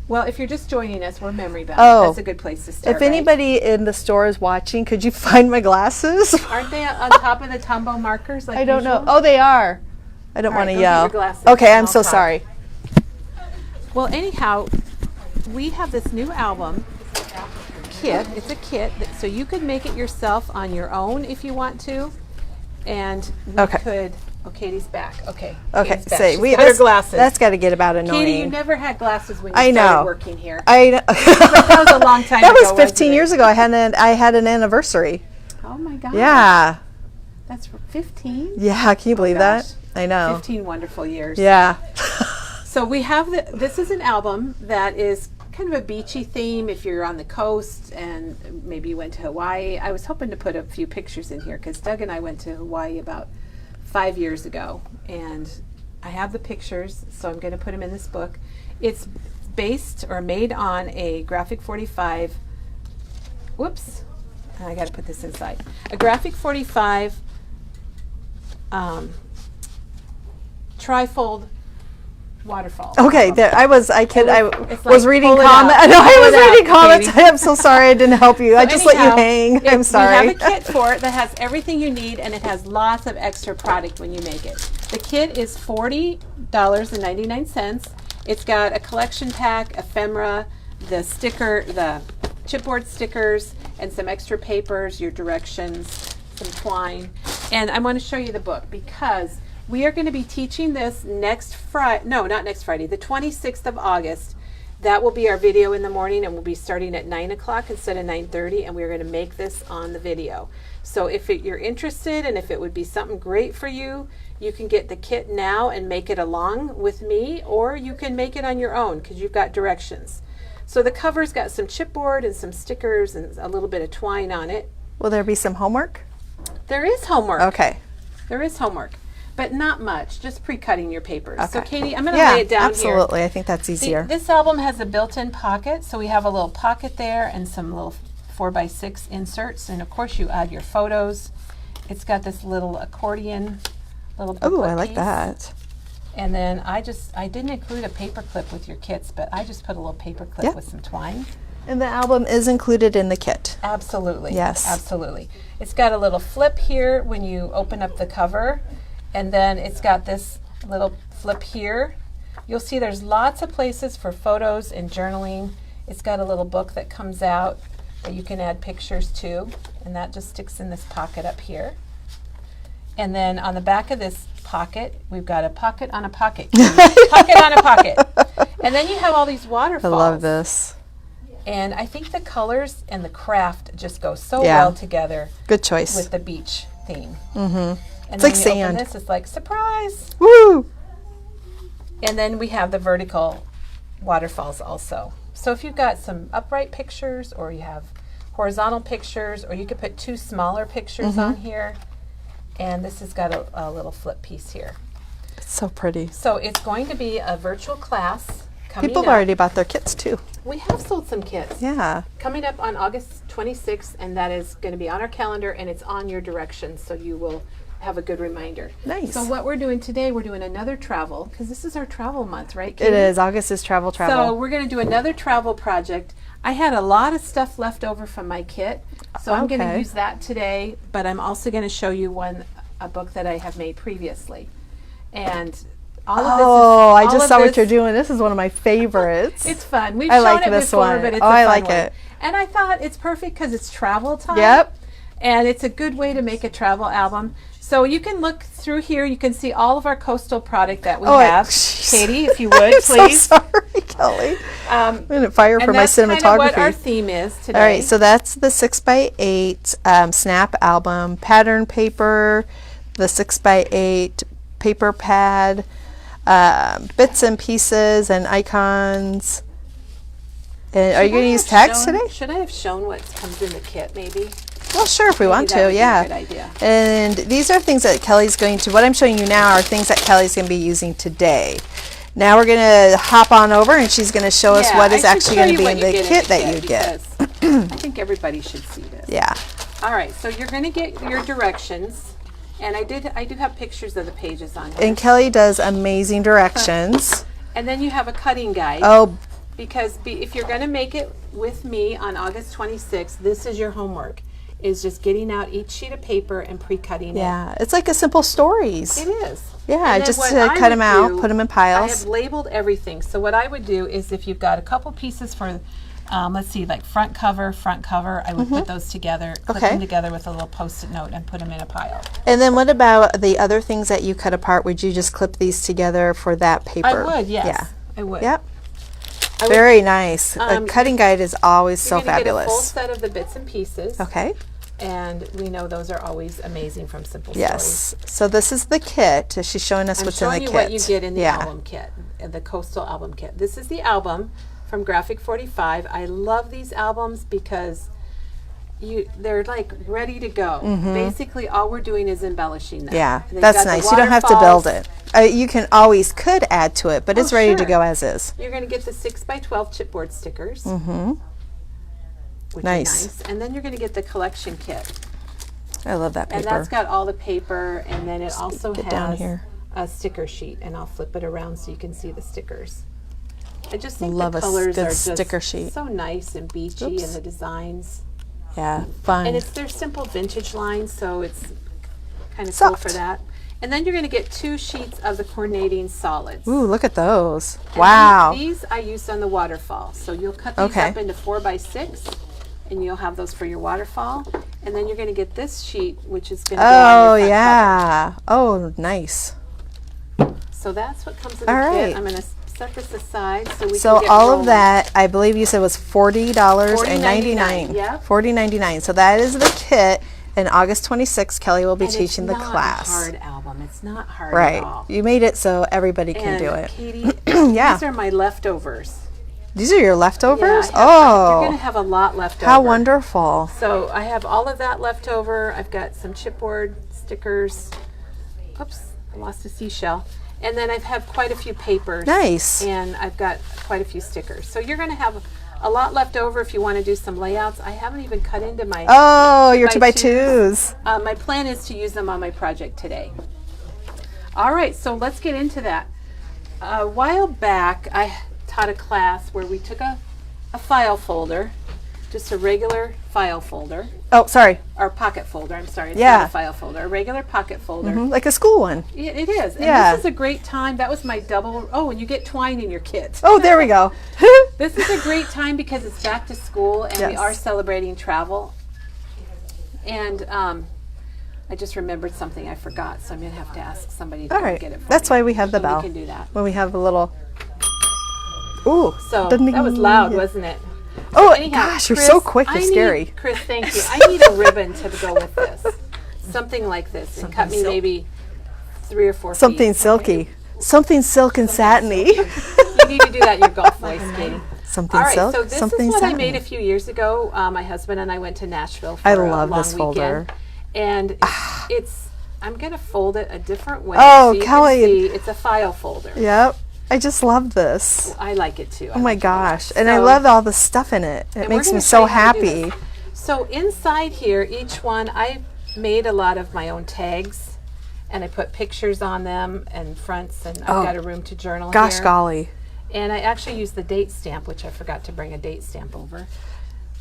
Well, if you're just joining us, we're Memory Bound. Oh. That's a good place to start. If anybody in the store is watching, could you find my glasses? right? Aren't they on top of the Tombow markers? Like I don't know. usual? Oh, they are. I don't All right, want to go get yell. your glasses Okay, and I'm I'll so talk. sorry. Well, anyhow, we have this new album kit. It's a kit, so you could make it yourself on your own if you want to, and we Okay. could. Oh, Katie's back. Okay. Okay, Katie's back. say She's we. got her That's, glasses. that's got to get about annoying. Katie, you never had glasses when you I started know. working here. I know. That was a long time That ago. was 15 wasn't it? years ago. I had an anniversary. Oh my God. Yeah. That's 15. Yeah. Can you believe gosh. that? I know. 15 wonderful years. Yeah. So we have this is an album that is kind of a beachy theme if you're on the coast and maybe you went to Hawaii. I was hoping to put a few pictures in here because Doug and I went to Hawaii about 5 years ago, and I have the pictures, so I'm going to put them in this book. It's based or made on a Graphic 45. Whoops, I got to put this inside. A Graphic 45 trifold waterfall. Okay. There. I was It's was like, reading pull it comments. out. No, I Pull was it out, reading comments. Katie. I'm so sorry. I didn't help you. I just let you Anyhow, hang. I'm sorry. We have a kit for it that has everything you need, and it has lots of extra product when you make it. The kit is $40.99. It's got a collection pack, ephemera, the sticker, the chipboard stickers, and some extra papers, your directions, some twine. And I want to show you the book because we are going to be teaching this next Friday. No, not next Friday, the 26th of August. That will be our video in the morning, and we'll be starting at 9 o'clock instead of 9:30, and we're going to make this on the video. So if you're interested and if it would be something great for you, you can get the kit now and make it along with me, or you can make it on your own because you've got directions. So the cover's got some chipboard and some stickers and a little bit of twine on it. Will there be some homework? There is homework. Okay. There is homework, but not much, just pre-cutting your papers. So Okay. Katie, I'm going to Yeah. lay it down here. Absolutely. I think that's See, easier. this album has a built-in pocket, so we have a little pocket there and some little 4x6 inserts, and of course you add your photos. It's got this little accordion, little Oh, booklet I like piece. that. And then I didn't include a paper clip with your kits, but I just put a little paper clip Yeah. with some twine. And the album is included in the kit. Absolutely. Yes. Absolutely. It's got a little flip here when you open up the cover, and then it's got this little flip here. You'll see there's lots of places for photos and journaling. It's got a little book that comes out that you can add pictures to, and that just sticks in this pocket up here. And then on the back of this pocket, we've got a pocket on a pocket. Pocket on a pocket. And then you have all these I waterfalls. love this. And I think the colors and the craft just go so Yeah. well together Good choice. with the beach theme. Mm-hmm. And It's then like when you sand. open this, it's like surprise. Woo! And then we have the vertical waterfalls also. So if you've got some upright pictures, or you have horizontal pictures, or you could put two smaller pictures Mm-hmm. on here. And this has got a little flip piece here. It's so pretty. So it's going to be a virtual class coming People up. have already bought their kits too. We have sold some kits. Yeah. Coming up on August 26th, and that is going to be on our calendar, and it's on your directions, so you will have a good reminder. Nice. So what we're doing today, we're doing another travel, because this is our travel month, right, It Katie? is. August is travel. So we're going to do another travel project. I had a lot of stuff left over from my kit, so I'm going to Okay. use that today, but I'm also going to show you a book that I have made previously. And all of this is, Oh, I all just of saw what this- you're doing. This is one of my favorites. It's fun. We've I shown like it this before, one. but it's Oh, a I fun like one. it. And I thought it's perfect because it's travel time. Yep. And it's a good way to make a travel album. So you can look through here. You can see all of our coastal product that we have. jeez. Katie, if you would, I'm please. so sorry, Kelly. I'm gonna fire for And my that's kind of what our cinematography. theme is today. All right, so that's the 6x8 snap album, pattern paper, the 6x8 paper pad, bits and pieces and icons. And are you going to use tags today? Should I have shown what comes in the kit, maybe? Well, sure, if we want that to, would be a yeah. good idea. And these are things that Kelly's going to, what I'm showing you now are things that Kelly's going to be using today. Now we're going to hop on over and she's going to show us Yeah, what is I should actually show going you to be what in you the get kit that you get. because I think everybody should see this. Yeah. All right, so you're going to get your directions, and I do have pictures of the pages on here. And Kelly does amazing directions. And then you have a cutting guide. Oh, Because if you're going to make it with me on August 26th, this is your homework, is just getting out each sheet of paper and pre-cutting it. yeah. It's like a simple stories. It is. Yeah, And then just what to I cut would them out, do, put them in I piles. have labeled everything. So what I would do is if you've got a couple pieces for, let's see, like front cover, I would put those together, clip Okay. them together with a little Post-it note and put them in a pile. And then what about the other things that you cut apart? Would you just clip these together for that paper? I would, yes. Yeah. I would. Yep. I would- Very nice. A cutting guide is always so You're gonna get a full fabulous. set of the bits and pieces. Okay. And we know those are always amazing from Simple Stories. Yes. So this is the kit. She's showing us I'm what's in the showing kit. you what you get in the yeah. album kit, the Coastal album kit. This is the album from Graphic 45. I love these albums because they're like ready to go. Basically, all we're doing is embellishing them. Mm-hmm. Yeah, And they've that's got the nice. You don't have to build waterfalls. it. You can could add to it, but it's ready to sure. go as is. You're going to get the 6x12 chipboard stickers. Which Nice. Are nice. And then you're going to get the collection kit. I love that And paper. that's got all the paper, and then it also get has down here. a sticker sheet, and I'll flip it around so you can see the stickers. I just think Love the a colors good are just sticker sheet. so nice and beachy, Oops. and the designs. Yeah, fun. And it's their simple vintage line, so it's kind of Soft. cool for that. And then you're going to get 2 sheets of the coordinating solids. Ooh, look at those. And Wow. These I used on the waterfall. So you'll cut these Okay. up into 4x6, and you'll have those for your waterfall. And then you're going to get this sheet, which is going to go Oh, on your front yeah. Oh, nice. cover. So that's what comes in the All kit. right. I'm going to set this aside so we So can get all rolling. of that, I believe you said was $40.99. $40.99, yep. $40.99. So that is the kit. And August 26th, Kelly will be And teaching the it's not class. a hard album. It's not hard Right. at all. You made it so everybody can And do it. Katie, Yeah. these are my leftovers. These are your leftovers? Yeah, you're going Oh, to have a lot left how over. wonderful. So I have all of that left over. I've got some chipboard stickers. Oops, I lost a seashell. And then I have quite a few papers. Nice. And I've got quite a few stickers. So you're going to have a lot left over if you want to do some layouts. I haven't even cut into my... Oh, your 2x2s. 2x2s. My plan is to use them on my project today. All right, so let's get into that. A while back, I taught a class where we took a file folder, just a regular file folder, Oh, sorry. or pocket folder, I'm sorry, it's Yeah. not a file folder, a regular pocket folder. Like a school one. It is, and Yeah. this is a great time. That was my and you get twine in your kit. Oh, there we go. This is a great time because it's back to school and we Yes. are celebrating travel. And I just remembered something I forgot, so I'm going to have to ask somebody to All go right. get it for That's me. why we have the So bell. We can do that. When we have a little... Ooh. So ding, that was ding. loud, wasn't it? Oh, Anyhow, gosh, you're Chris, so quick. You're I scary. Need, Chris, thank you. I need a ribbon to go with this. Something like this. And cut me silk. maybe 3 or 4 Something feet. silky. Something silk and satiny. You need to do that in your golf voice, Katie. Something All right, silk, so this something is what satiny. I made a few years ago. My husband and I went to Nashville for I a love long this folder. weekend. And I'm going to fold it a different way. Oh, so you Kelly. can see it's a file folder. Yep. I just love this. I like it too. Oh my gosh. And I So- love all the stuff in it. It And we're makes me gonna so show you how to do happy. this. So inside here, each one, I made a lot of my own tags. and I put pictures on them and fronts, and Oh, I've got a room to journal Gosh here. golly. And I actually use the date stamp, which I forgot to bring a date stamp over.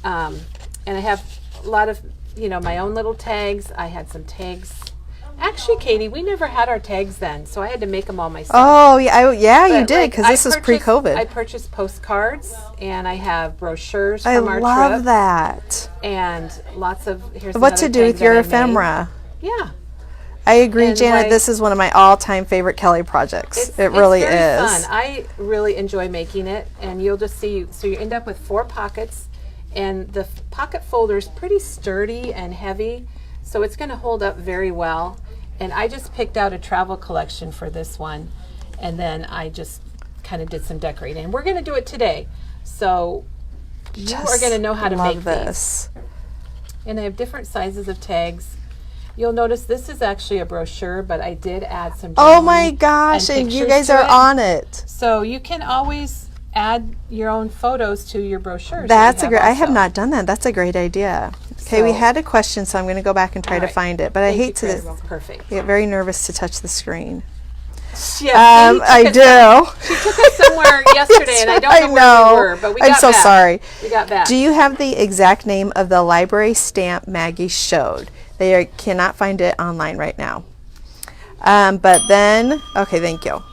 And I have a lot of, my own little tags. I had some tags. Actually, Katie, we never had our tags then, so I had to make them all myself. Oh, yeah, you But, did, like, because I this is purchased- pre-COVID. I purchased postcards, and I have brochures I from our love trip. that. And lots of, here's What to another do tag with that your I made. ephemera? Yeah. I agree, And Janet. like- This is one of my all-time favorite Kelly projects. It really it's very is. fun. I really enjoy making it, and you'll just see. So you end up with 4 pockets, and the pocket folder is pretty sturdy and heavy, so it's going to hold up very well. And I just picked out a travel collection for this one, and then I just kind of did some decorating. And we're going to do it today, so you are going to know how to love make this. these. And I have different sizes of tags. You'll notice this is actually a brochure, but I did add some. Oh my journaling gosh, and you pictures guys to are it. on it. So you can always add your own photos to your brochures. That's a great. I have also. not done that. That's a great idea. Okay, we So- had a question, so I'm going to go back and try All to right. find it. But I Thank you, hate to Chris. Perfect. get very nervous to touch the screen. Yes, I do. She took us somewhere yesterday, and I don't know where we were, but we got I'm so back. sorry. We got back. Do you have the exact name of the library stamp Maggie showed? Cannot find it online right now. But then, okay, thank you.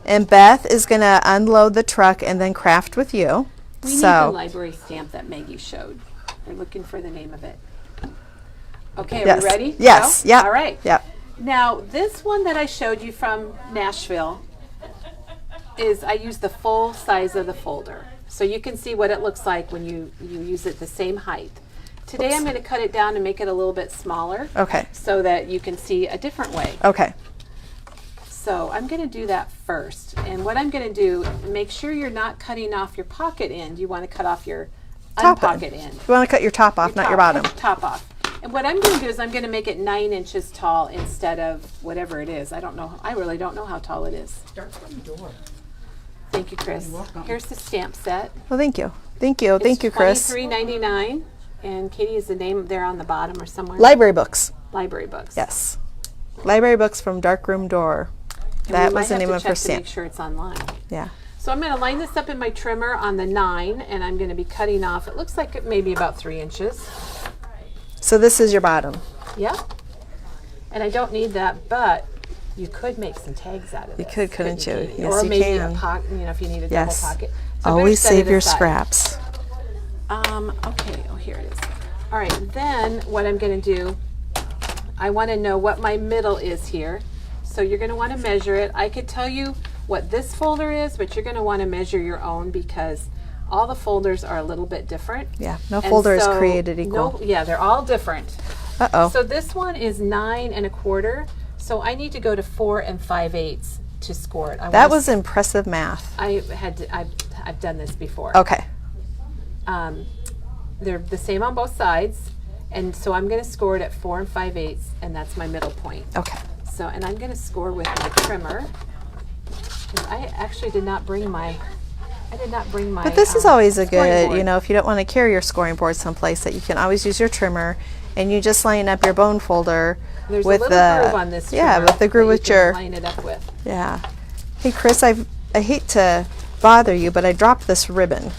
And Beth is going to unload the truck and then craft with you. We need the library stamp that Maggie showed. We're looking for the name of it. Okay, are Yes. we ready? Yes. Go? Yep. All right. Yep. Now, this one that I showed you from Nashville is I use the full size of the folder. So you can see what it looks like when you use it the same height. Today I'm going to cut it down and make it a little bit smaller. Okay. So that you can see a different way. Okay. So I'm going to do that first. And what I'm going to do, make sure you're not cutting off your pocket end. You want to cut off your Top unpocket end. You want to cut your top off, not your bottom. Top off. And what I'm going to do is I'm going to make it 9 inches tall instead of whatever it is. I don't know. I really don't know how tall it is. Start from the door. Thank you, Chris. Here's the stamp set. Well, thank you. Thank you. Thank you, Chris. $23.99. And Katie is the name there on the bottom or somewhere. Library books. Library books. Yes. Library books from Darkroom Door. And That we might was the have name to of check her to stamp. make sure it's online. Yeah. So I'm going to line this up in my trimmer on the 9, and I'm going to be cutting off. It looks like it may be about 3 inches. So this is your bottom. Yeah. And I don't need that, but you could make some tags out of You this. could, couldn't you? Katie? Yes, or you maybe can. a pocket, if you need a Yes. double pocket. So I'm gonna Always set it save your aside. scraps. Okay. Oh, here it is. All right. Then what I'm going to do, I want to know what my middle is here. So you're going to want to measure it. I could tell you what this folder is, but you're going to want to measure your own because all the folders are a little bit different. Yeah. No And folder is so- created equal. Yeah, they're all different. Uh-oh. So this one is 9 1/4. So I need to go to 4 5/8 to score it. That was impressive math. I've done this before. Okay. They're the same on both sides, and so I'm going to score it at 4 5/8, and that's my middle point. Okay. So, and I'm going to score with my trimmer. I actually did not bring my. But this is always a scoring good, board. if you don't want to carry your scoring board someplace, that you can always use your trimmer, and you just line up your bone folder There's with a little the groove on this trimmer. yeah, with the groove that you with can your line it up with. yeah. Hey Chris, I hate to bother you, but I dropped this ribbon,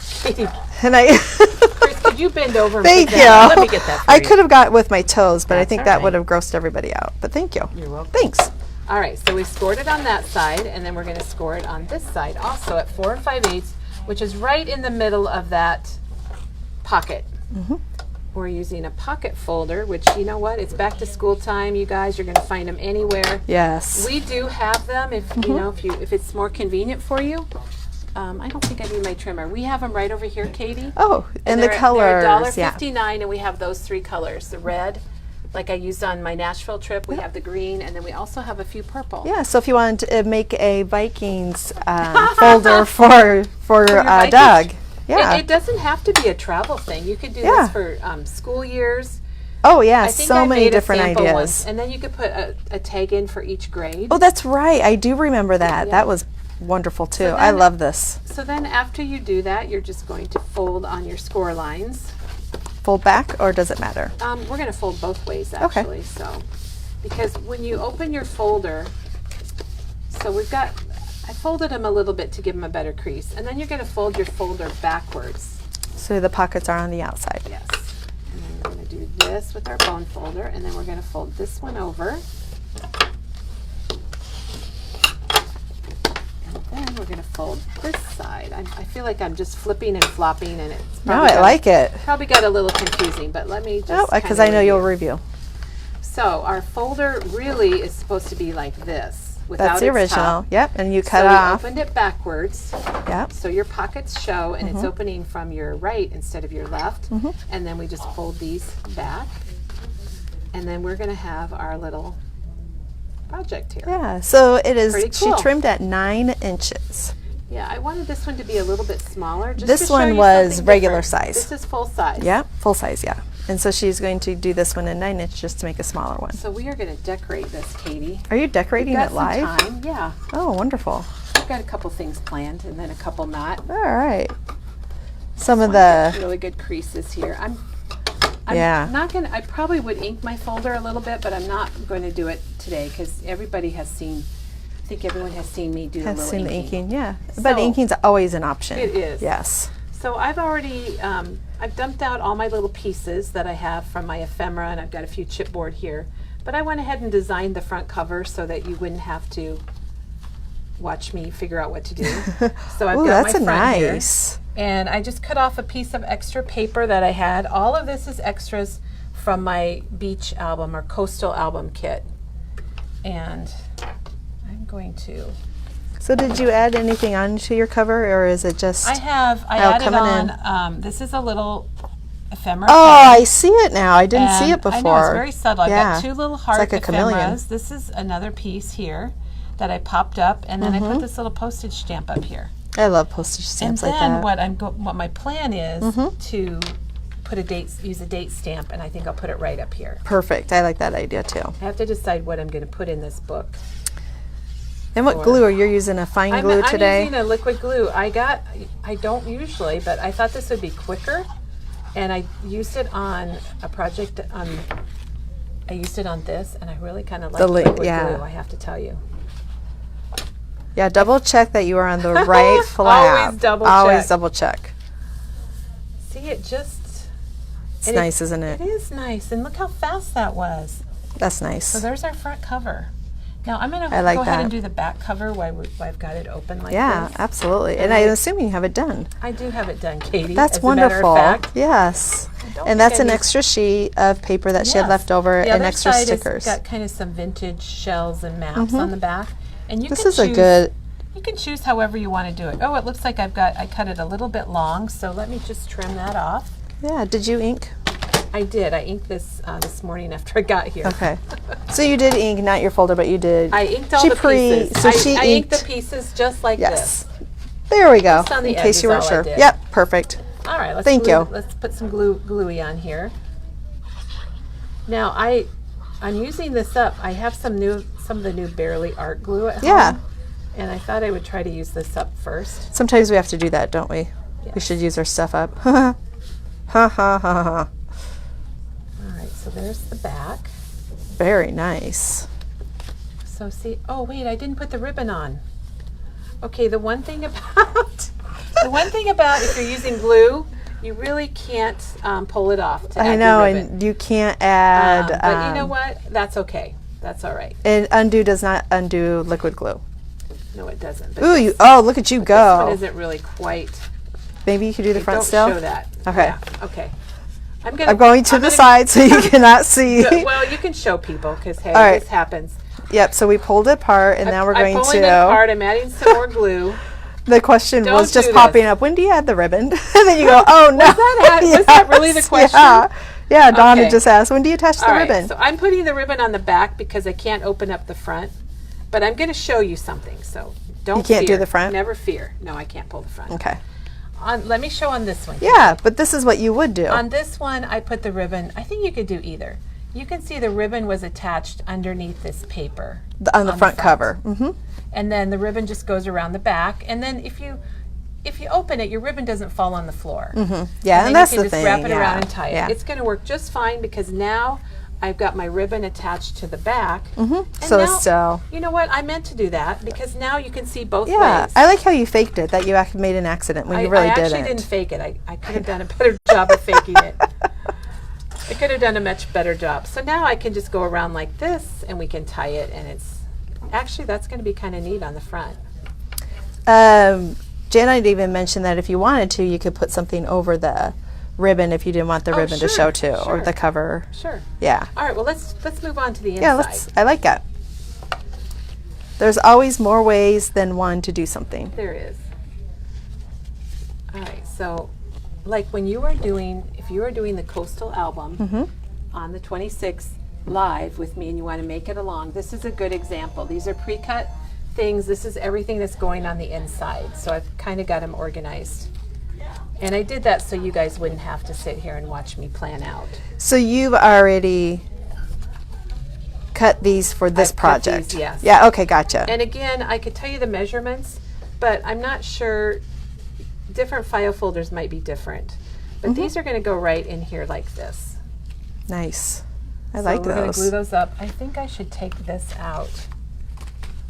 and I Chris, could you bend over and thank put you. that? Let me get that for I you. could have got it with my toes, but I That's think all that right. would have grossed everybody out. But thank you. You're welcome. Thanks. All right, so we scored it on that side, and then we're going to score it on this side also at 4 5/8, which is right in the middle of that pocket. Mm-hmm. We're using a pocket folder, which, you know what, it's back to school time, you guys. You're going to find them anywhere. Yes. We do have them if you know if it's more convenient for you. I don't think I need my trimmer. We have them right over here, Katie. Oh, and the they're colors. Yeah. $1.59, and we have those 3 colors: the red, like I used on my Nashville trip. We have the green, and then we also have a few purple. Yeah, so if you want to make a Vikings folder for your Vikings. Doug, yeah. It doesn't have to be a travel thing. You could do Yeah. this for school years. Oh yeah, I think so I many made a different sample ideas. once, and then you could put a tag in for each grade. Oh, that's right. I do remember that. Yeah. That was wonderful too. So I then- love this. So then after you do that, you're just going to fold on your score lines. Fold back, or does it matter? We're going to fold both ways Okay. actually. So because when you open your folder, so I folded them a little bit to give them a better crease, and then you're going to fold your folder backwards. So the pockets are on the outside. Yes. And then we're going to do this with our bone folder, and then we're going to fold this one over. And then we're going to fold this side. I feel like I'm just flipping and flopping, and it's No, I like it. probably got a little confusing, but let me just Oh, because I know you'll review. So our folder really is supposed to be like this, without That's the its original. top. Yep, and you cut So off. we opened it backwards, Yep. so your pockets show, and it's opening from your right instead of your left. And then we just fold these back, and then we're going to have our little project here. Yeah, so it is, Pretty she cool. trimmed at 9 inches. Yeah, I wanted this one to be a little bit smaller. Just This to show one you was something regular different. size. This is full size. Yeah, full size, yeah. And so she's going to do this one in 9 inches just to make a smaller one. So we are going to decorate this, Katie. Are you decorating Got it some live? time. Yeah, Oh, wonderful. I've got a couple things planned, and then a couple not. All right. Some of One gets the, really good creases here. I'm yeah. not gonna. I probably would ink my folder a little bit, but I'm not going to do it today because everybody has seen. I think everyone has seen me do a Have little seen the inking. inking, yeah. But So- inking's always an option. It is. Yes. So I've already I've dumped out all my little pieces that I have from my ephemera, and I've got a few chipboard here. But I went ahead and designed the front cover so that you wouldn't have to watch me figure out what to do. So I've Ooh, got that's my a front here. nice. And I just cut off a piece of extra paper that I had. All of this is extras from my beach album or coastal album kit. And I'm going to, So did you add anything onto your cover, or is it just? I Oh, added coming on, this is a little ephemera. Oh, pen. I see it now. I didn't see And it before. I know, it's very subtle. I've Yeah. got two little heart like a chameleon. ephemeras. This is another piece here that I popped up, and then I Mm-hmm. put this little postage stamp up here. I love postage And stamps like then that. what my plan is to put use a date stamp, and I think I'll put it right up here. Perfect. I like that idea too. I have to decide what I'm going to put in this book. And what glue are you using? A fine glue I'm today? using a liquid glue. I don't usually, but I thought this would be quicker, and I used it on a project I used it on this, and I really kind of like liquid yeah. glue, I have to tell you. Yeah, double check that you are on the right flap. Always double Always check. double check. See, it just... It's and nice, isn't it? It is nice, and look how fast that was. That's So nice. there's our front cover. Now I'm going to I like go ahead that. and do the back cover while I've got it open like Yeah, this. absolutely. And And I'm assuming you have it done. I do have it done, Katie. That's as a matter of wonderful. fact. Yes. don't And think that's I an need- extra sheet of paper that she had Yes. left over The and other extra side stickers. has got kind of some vintage shells and maps on the back. And you This can is a choose, good, You can choose however you want to do it. Oh, it looks like I cut it a little bit long, so let me just trim that off. yeah. Did you ink? I did. I inked this morning after I got here. Okay. So you did ink, not your folder, but you did. I inked all She the pieces. so she I inked the inked- pieces just like Yes. this. There we go. Just on the In edge case is you weren't all I sure. did. Yep. Perfect. All right, let's Thank you. Let's put some gluey on here. Now I'm using this up. I have some of the new Barely Art glue at Yeah. home, and I thought I would try to use this up first. Sometimes we have to do that, don't we? We Yes. should use our stuff up. Ha ha ha ha. All right, so there's the back. Very nice. So see, oh wait, I didn't put the ribbon on. Okay, the one thing about if you're using glue, you really can't pull it off to I add know, your ribbon. and you can't add. But you know what? That's okay. That's all right. And undo does not undo liquid glue. No, it doesn't. But Ooh, this, you! Oh, look at you this one go. isn't really quite. Maybe you could do the front Don't still. show that. Okay. Yeah, okay. I'm I'm going to the side so you cannot see. Well, you can show people because hey, All right. this happens. Yep. So we pulled it apart, and now we're I'm going pulling it to. apart. I'm adding some more glue. The question Don't was just do popping this. up. When do you add the ribbon? And then you go, oh no. Was that really the Yes, question? Yeah. Donna Okay. just asked, when do you attach the All right, ribbon? so I'm putting the ribbon on the back because I can't open up the front. But I'm going to show you something, so don't You can't do fear. the front? Never fear. No, I can't pull the front. Okay. Let me show on this one. Yeah, but this is what you would do. On this one, I put the ribbon. I think you could do either. You can see the ribbon was attached underneath this paper. On the front cover. Mm-hmm. And then the ribbon just goes around the back. And then if you open it, your ribbon doesn't fall on the floor. Yeah, And and then that's you can the just thing. wrap it yeah. around and tie it. Yeah. It's going to work just fine because now I've got my ribbon attached to the back. And So now, it's still. you know what? I meant to do that because now you can see both Yeah, ways. I like how you faked it. That you actually made an accident when you really I didn't. actually didn't fake it. I could have done a better job of faking it. I could have done a much better job. So now I can just go around like this and we can tie it, and it's actually, that's going to be kind of neat on the front. Janet even mentioned that if you wanted to, you could put something over the ribbon if you didn't want the ribbon to show too, or the cover. Sure. Yeah. All right, well, let's move on to the inside. Yeah, I like that. There's always more ways than one to do something. There is. All right, so like when you are doing, if you are doing the Coastal album on the 26th live with me and you want to make it along, this is a good example. These are pre-cut things. This is everything that's going on the inside. So I've kind of got them organized. And I did that so you guys wouldn't have to sit here and watch me plan out. So you've already cut these for this I've cut project? these, yes. Yeah, okay, gotcha. And again, I could tell you the measurements, but I'm not sure. Different file folders might be different. But these are going to go right in here like this. Nice. I So like we're going to glue those. those up. I think I should take this out.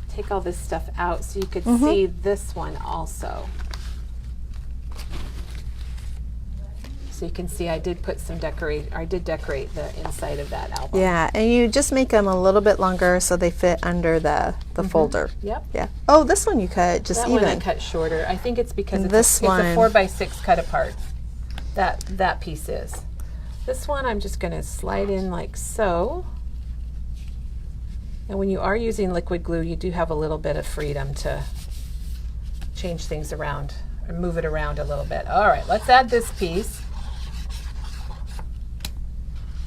Take all this stuff out so you could see this one also. So you can see I did put some decorate the inside of that album. Yeah, and you just make them a little bit longer so they fit under the folder. Yep. Yeah. Oh, this one you cut just That even. one I cut shorter. I think it's because it's, This it's one- a 4x6 cut apart. That piece is. This one I'm just going to slide in like so. And when you are using liquid glue, you do have a little bit of freedom to change things around or move it around a little bit. All right, let's add this piece.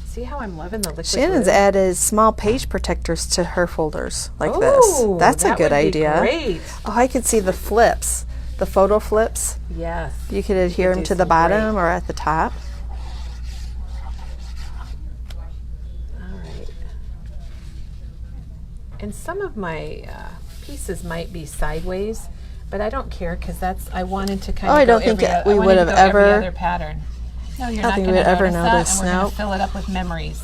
See how I'm loving the liquid Shannon's glue? added small page protectors to her folders like Ooh, this. That's a that good would be idea. Great. Oh, I could see the flips, the photo flips. Yes. You could adhere Could them do to the some bottom great- or at the top. All right. And some of my pieces might be sideways, but I don't care because I wanted to kind of. Oh, I don't go think every, we I wanted would to have go every ever- other pattern. No, you're I not think going we'd to ever notice that, notice, and we're going nope. to fill it up with memories.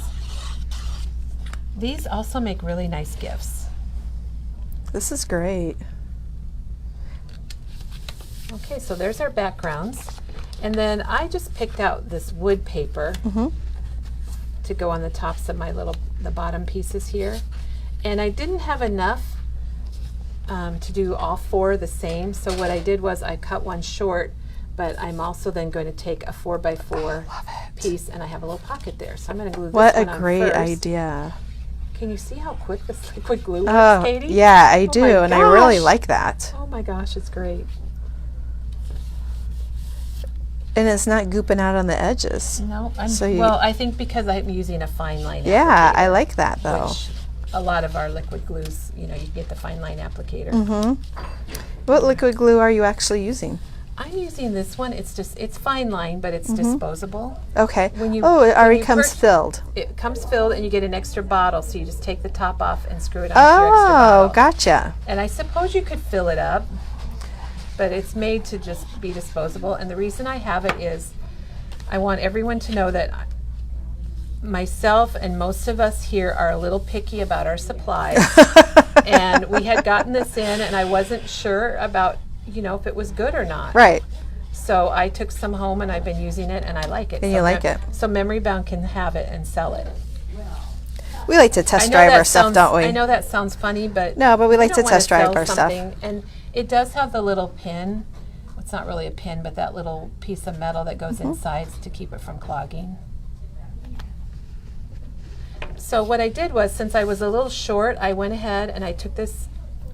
These also make really nice gifts. This is great. Okay, so there's our backgrounds, and then I just picked out this wood paper to go on the tops of the bottom pieces here, and I didn't have enough to do all four the same. So what I did was I cut one short, but I'm also then going to take a 4x4 piece, and I have a little pocket there. So I'm going to glue this What one a on great first. idea. Can you see how quick this liquid glue works, Oh, Katie? yeah, I Oh do, my and I really gosh. like that. Oh my gosh, it's great. And it's not gooping out on the edges. No, So you- well, I think because I'm using a fine line Yeah, applicator, I like that though. which a lot of our liquid glues, you get the fine line applicator. What liquid glue are you actually using? I'm using this one. It's fine line, but it's disposable. Okay. When you- Oh, it when already you comes purch- filled. It comes filled, and you get an extra bottle. So you just take the top off and screw it onto your extra Oh, bottle. gotcha. And I suppose you could fill it up, but it's made to just be disposable. And the reason I have it is I want everyone to know that myself and most of us here are a little picky about our supplies. And we had gotten this in, and I wasn't sure about, if it was good or not. Right. So I took some home, and I've been using it, and I like it. And so you like it. So Memory Bound can have it and sell it. We like to test drive our stuff, don't we? I know that sounds funny, but No, but we like don't to wanna test drive sell our stuff. something. And it does have the little pin. It's not really a pin, but that little piece of metal that goes inside to keep it from clogging. So what I did was, since I was a little short, I went ahead and I took this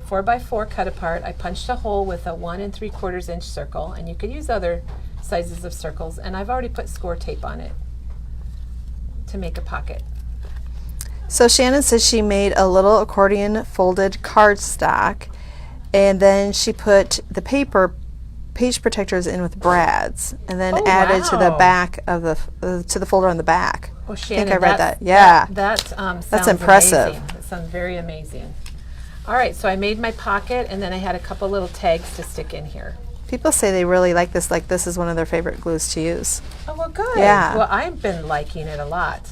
4x4 cut apart. I punched a hole with a 1 3/4 inch circle, and you could use other sizes of circles, and I've already put score tape on it to make a pocket. So Shannon says she made a little accordion folded cardstock, and then she put the page protectors in with brads, and then Oh, added to the wow. back of to the folder on the back. Oh, I Shannon, think I read that. that's- Yeah. That sounds impressive. amazing. That sounds very amazing. All right, so I made my pocket, and then I had a couple little tags to stick in here. People say they really like this. Like this is one of their favorite glues to use. Oh, well, good. Yeah. Well, I've been liking it a lot.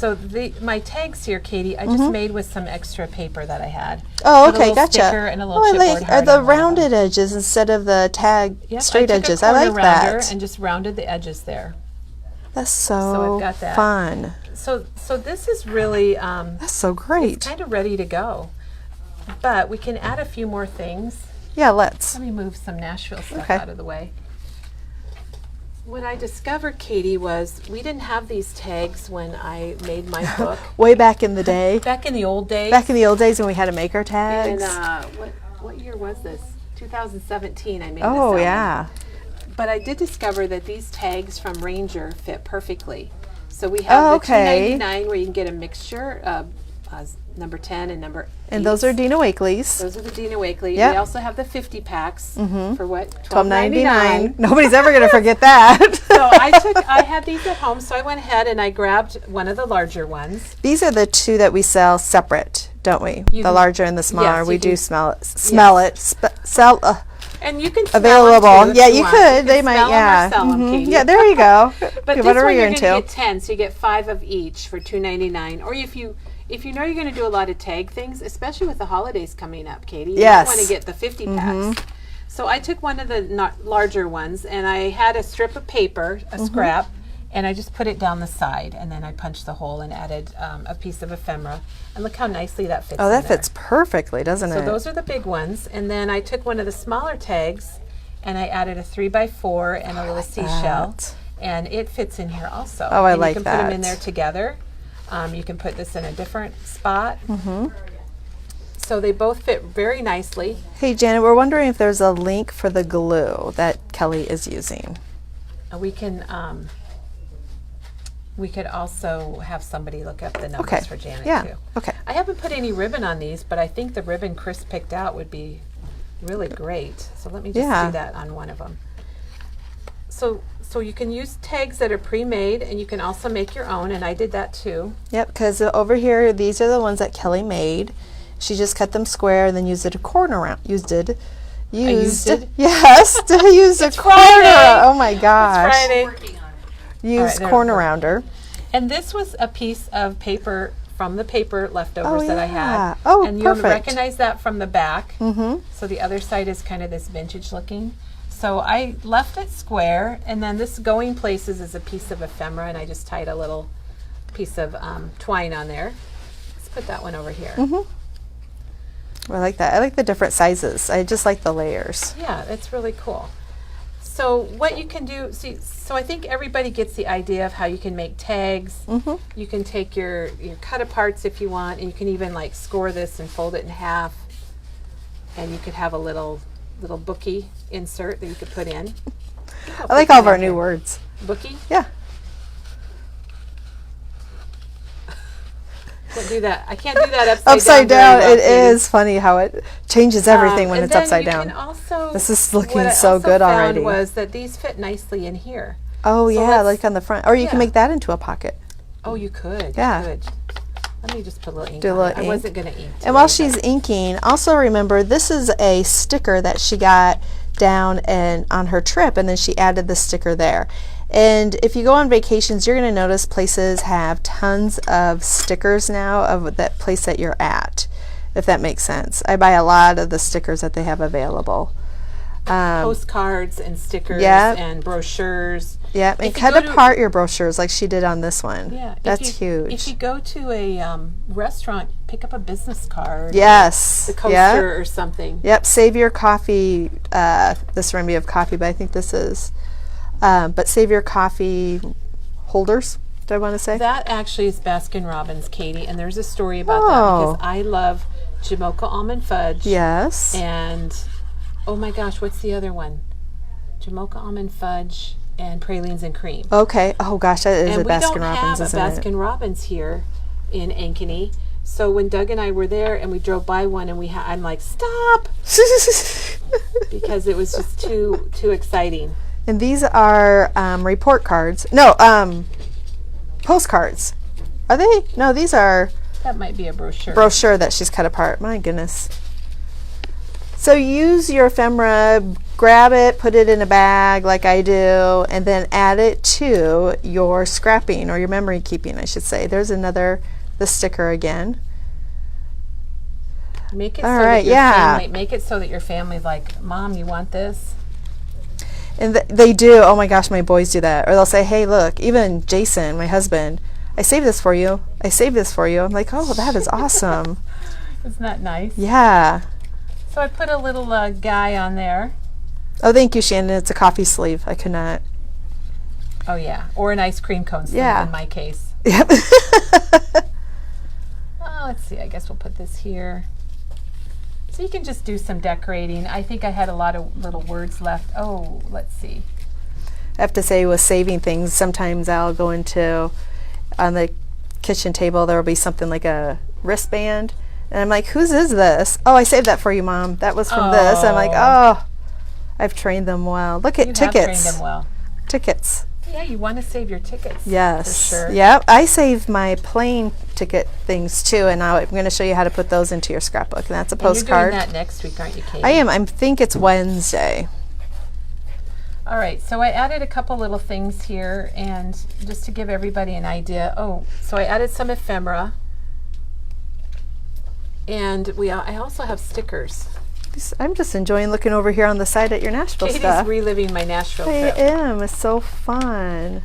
So my tags here, Katie, I just made with some extra paper that I had. Oh, Put a okay, little gotcha. sticker and a little I chipboard like heart the on one of them. rounded edges instead of the tag Yep, straight I took edges. a I corner like rounder that. and just rounded the edges there. That's So so I've got that. fun. So this is really That's so great. kind of ready to go. But we can add a few more things. Yeah, let's. Let me move some Nashville stuff Okay. out of the way. What I discovered, Katie, was we didn't have these tags when I made my book. Way back in the day. Back in the old days. Back in the old days when we had to make our tags. And what year was this? 2017 I made this Oh, album. yeah. But I did discover that these tags from Ranger fit perfectly. So we have Oh, the okay. $2.99 where you can get a mixture of number 10 and number 8. And those are Dina Wakley's. Those are the Dina Wakley. Yep. We also have the 50 packs for what? $12.99. Nobody's ever going to forget that. So I had these at home, so I went ahead and I grabbed one of the larger ones. These are the two that we sell separate, don't we? You The can- larger and the smaller. yes, We you do can- smell it. Smell it. Sell. And you can smell Available. them too if Yeah, you you want. could. They can might. smell 'em Yeah. or sell 'em, Mhm. Katie. Yeah. There you go. But Give this whatever one you're you're going to into. get 10, so you get 5 of each for $2.99. Or if you know you're going to do a lot of tag things, especially with the holidays coming up, Katie, Yes. you want to get the 50 packs. So I took one of the larger ones, and I had a strip of paper, a scrap, and I just put it down the side, and then I punched the hole and added a piece of ephemera. And look how nicely that fits. Oh, in that there. fits perfectly, doesn't So it? those are the big ones, and then I took one of the smaller tags, and I added a 3x4 and a little seashell, that. and it fits in here also. Oh, I and like you can put them that. in there together. You can put this in a different spot. So they both fit very nicely. Hey, Janet, we're wondering if there's a link for the glue that Kelly is using. We could also have somebody look up the numbers Okay. for Janet Yeah. too. Okay. I haven't put any ribbon on these, but I think the ribbon Chris picked out would be really great. So let me just Yeah. do that on one of them. So you can use tags that are pre-made, and you can also make your own, and I did that too. Yep, because over here, these are the ones that Kelly made. She just cut them square and then used it a corner around. Used it. used it? Yes, to use a corner. Friday. Oh my gosh. Friday. Use there- corner rounder. And this was a piece of paper from the paper leftovers Oh, that I yeah. had. Oh, and you'll perfect. recognize that from the back. So the other side is kind of this vintage looking. So I left it square, and then this going places is a piece of ephemera, and I just tied a little piece of twine on there. Let's put that one over here. I like that. I like the different sizes. I just like the layers. Yeah, it's really cool. So what you can do, so I think everybody gets the idea of how you can make tags. You can take your cut aparts if you want, and you can even like score this and fold it in half, and you could have a little bookie insert that you could put in. I like all of our new words. Bookie? Yeah. Can't do that. I can't do that Upside down. very well, It Katie. is funny how it changes everything when And it's then upside you down. can also, This is looking what I so also good found already. was that these fit nicely in here. Oh so yeah, let's- like on the front. Or you can yeah. make that into a pocket. Oh, you could. Yeah. You could. Let me just put a little ink Do a on little it. I ink. wasn't going to ink And while today, she's inking, also remember this is a sticker that she got down and on her trip, and then she added the sticker there. And if you go on vacations, you're going to notice places have tons of stickers now of that place that you're at, if that makes sense. I buy a lot of the stickers that they have available. postcards and stickers Yep. and brochures. Yeah, and If you cut go to- apart your brochures like she did on this one. Yeah, That's huge. If you go to a restaurant, pick up a business card. Yes. The coaster Yeah. or something. Yep, save your coffee. This reminded me of coffee, but I think this is. But save your coffee holders. Do I want to say? That actually is Baskin Robbins, Katie, and there's a story about Oh. that because I love Jamocha almond fudge. Yes. And oh my gosh, what's the other one? Jamocha almond fudge and pralines and cream. Okay. Oh gosh, that is And a we Baskin don't Robbins, have a isn't Baskin it? Robbins here in Ankeny. So when Doug and I were there and we drove by one and I'm like, stop, because it was just too exciting. And these are report cards. No, postcards. Are they? No, these are That might be a brochure. brochure that she's cut apart. My goodness. So use your ephemera, grab it, put it in a bag like I do, and then add it to your scrapping or your memory keeping, I should say. There's the sticker again. Make it All so right, that your yeah. family, make it so that your family's like, Mom, you want this? And they do. Oh my gosh, my boys do that. Or they'll say, hey, look, even Jason, my husband, I saved this for you. I saved this for you. I'm like, oh, that is awesome. Isn't that nice? Yeah. So I put a little guy on there. Oh, thank you, Shannon. It's a coffee sleeve. I could not. Oh, yeah. Or an ice cream cone sleeve Yeah. in my case. Yep. Oh, let's see. I guess we'll put this here. So you can just do some decorating. I think I had a lot of little words left. Oh, let's see. I have to say, with saving things, sometimes I'll go into, on the kitchen table, there will be something like a wristband. And I'm like, whose is this? Oh, I saved that for you, Mom. That was from this. I'm like, oh, I've trained them well. Look at You tickets. have trained them well. Tickets. Yeah, you want to save your tickets. Yes. For sure. Yep. I save my plane ticket things too, and now I'm going to show you how to put those into your scrapbook. And that's a And you're postcard. doing that next week, aren't you, Katie? I am. I think it's Wednesday. All right, so I added a couple little things here, and just to give everybody an idea. Oh, so I added some ephemera, and I also have stickers. I'm just enjoying looking over here on the side at your Nashville Katie's stuff. reliving my Nashville I trip. am. It's so fun.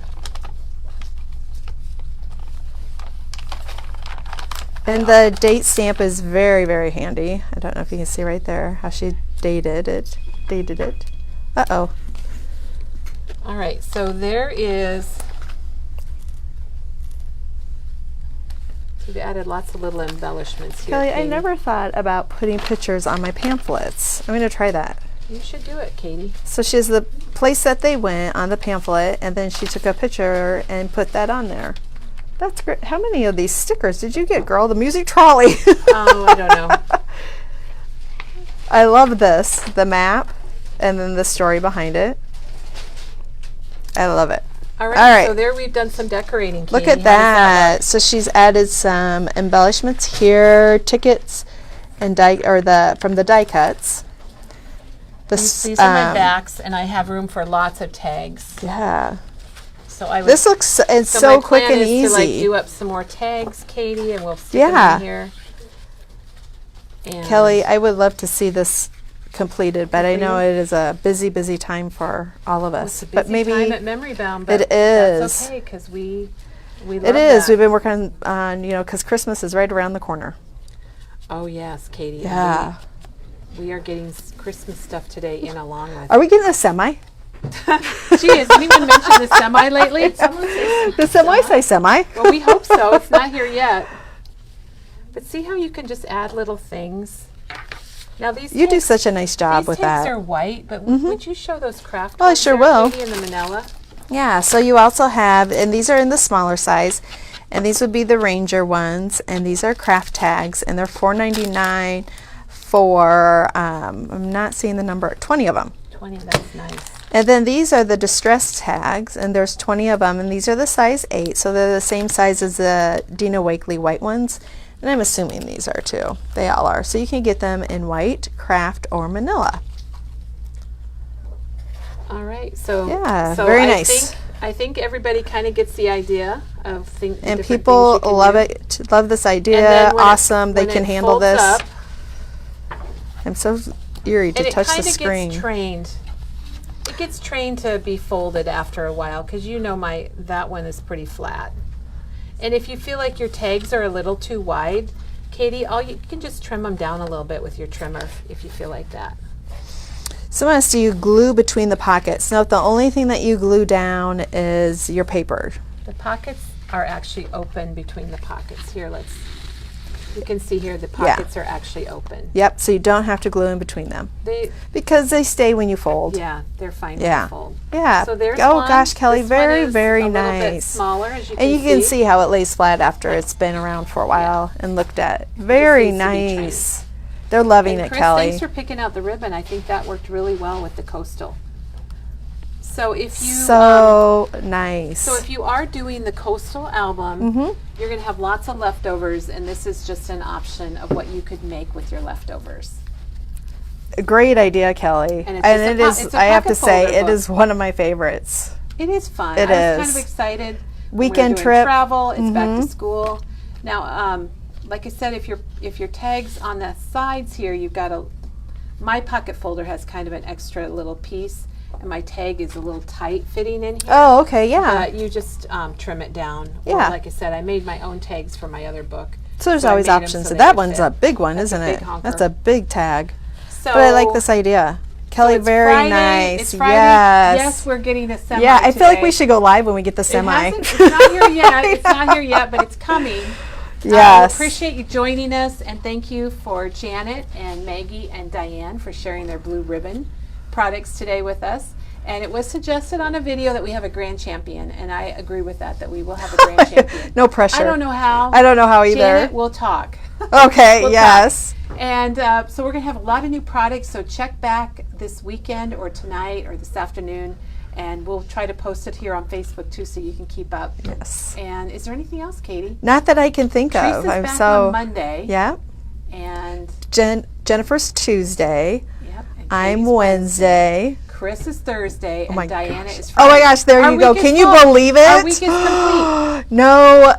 And the date stamp is very, very handy. I don't know if you can see right there how she dated it. Uh-oh. All right, so there is. We've added lots of little embellishments here. Kelly, I Katie. never thought about putting pictures on my pamphlets. I'm going to try that. You should do it, Katie. So she has the place that they went on the pamphlet, and then she took a picture and put that on there. That's great. How many of these stickers did you get, girl? The music trolley. Oh, I don't know. I love this, the map, and then the story behind it. I love it. All right, All right. so there we've done some decorating, Katie. Look How at does that. So she's added some embellishments here, tickets, and from the die cuts. These are my backs, and I have room for lots of tags. Yeah. So I would, This looks it's so so my quick plan and is to like easy. do up some more tags, Katie, and we'll stick Yeah. them in here. And Kelly, I would love to see this completed, but I know Completed? it is a busy, busy time for all of us. it's a busy But maybe time at Memory Bound, but it is. that's okay because we love it is. that. We've been working on because Christmas is right around the corner. Oh yes, Katie. Yeah. We are getting Christmas stuff today in along with. Are we getting a semi? Gee, has anyone mentioned the semi lately? The semi say semi. Well, we hope so. It's not here yet. But see how you can just add little things. Now these You do tags- such a nice job these with tags that. are white, but would you show those craft? Oh, I ones sure there, will. Katie, in the manila. Yeah, so you also have, and these are in the smaller size, and these would be the Ranger ones, and these are craft tags, and they're $4.99 for, I'm not seeing the number, 20 of them. 20. That's nice. And then these are the distress tags, and there's 20 of them, and these are the size 8, so they're the same size as the Dina Wakley white ones, and I'm assuming these are too. They all are. So you can get them in white, craft, or manila. All right. So Yeah, so very I nice. I think everybody kind of gets the idea of things. And people love it, love this idea. Awesome, they can handle this. Up, I'm so eerie to and it touch the kind of screen. gets trained. It gets trained to be folded after a while because that one is pretty flat. And if you feel like your tags are a little too wide, Katie, you can just trim them down a little bit with your trimmer if you feel like that. Someone asked, do you glue between the pockets? No, the only thing that you glue down is your paper. The pockets are actually open between the pockets. Here, you can see here the pockets are actually open. Yep, so you don't have to glue in between them because they stay when you fold. Yeah, they're fine Yeah. to fold. Yeah. So there's oh one. gosh, Kelly, This one very, is very a little bit nice. smaller, as you can And you see. can see how it lays flat after it's been around for a while and looked at. Very needs to be nice. They're loving And it, Chris, Kelly. thanks for picking out the ribbon. I think that worked really well with the coastal. So if you Nice. so if you are doing the coastal album, you're going to have lots of leftovers, and this is just an option of what you could make with your leftovers. Great idea, Kelly. And And, it's just it is, it's a I have to pocket say, folder it book. is one of my favorites. It is fun. It I was kind is. of excited. Weekend We're doing trip. travel. It's back to school. Now, like I said, if your tags on the sides here, you've got my pocket folder has kind of an extra little piece, and my tag is a little tight fitting in here. Oh, okay, yeah. You just trim it down. Yeah. Or, like I said, I made my own tags for my other book. So there's but I always made 'em options. so So they that would one's fit. a big one, That's a isn't big it? honker. That's a big tag. So, But I like this idea. Kelly, it's very Friday. nice. It's Friday. Yes. Yes, we're getting a semi. Yeah, I feel like today. we should go live when we get the semi. It's not here yet. It's not here yet, but it's coming. Yes. Appreciate you joining us, and thank you for Janet and Maggie and Diane for sharing their blue ribbon products today with us. And it was suggested on a video that we have a grand champion, and I agree with that we will have a grand champion. No pressure. I don't know how. I don't know how either. Janet, we'll talk. Okay, We'll yes. talk. And so we're going to have a lot of new products, so check back this weekend or tonight or this afternoon, and we'll try to post it here on Facebook too so you can keep up. Yes. And is there anything else, Katie? Not that I can think Teresa's of. I'm back so on Monday. Yeah. And Jennifer's Tuesday. yep, and I'm Katie's Wednesday. Chris is Thursday, and my Diana gosh. is Oh Friday. my gosh, there Our you go. week is Can you full. believe it? Our week is complete. No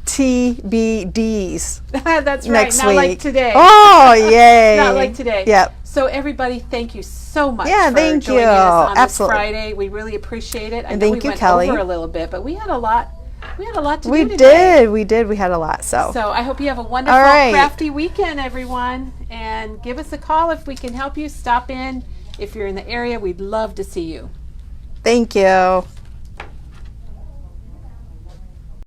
TBDs That's right. next Not week. like today. Oh, yay. Not like today. Yep. So everybody, thank you so much Yeah, for thank joining you. us on Absolutely. this Friday. We really appreciate it. I And know thank we you, went Kelly. over a little bit, but we had a lot. We had a lot to We do today. did. We had a lot. So So I hope you have a wonderful, All right. crafty weekend, everyone. And give us a call if we can help you. Stop in if you're in the area. We'd love to see you. thank you.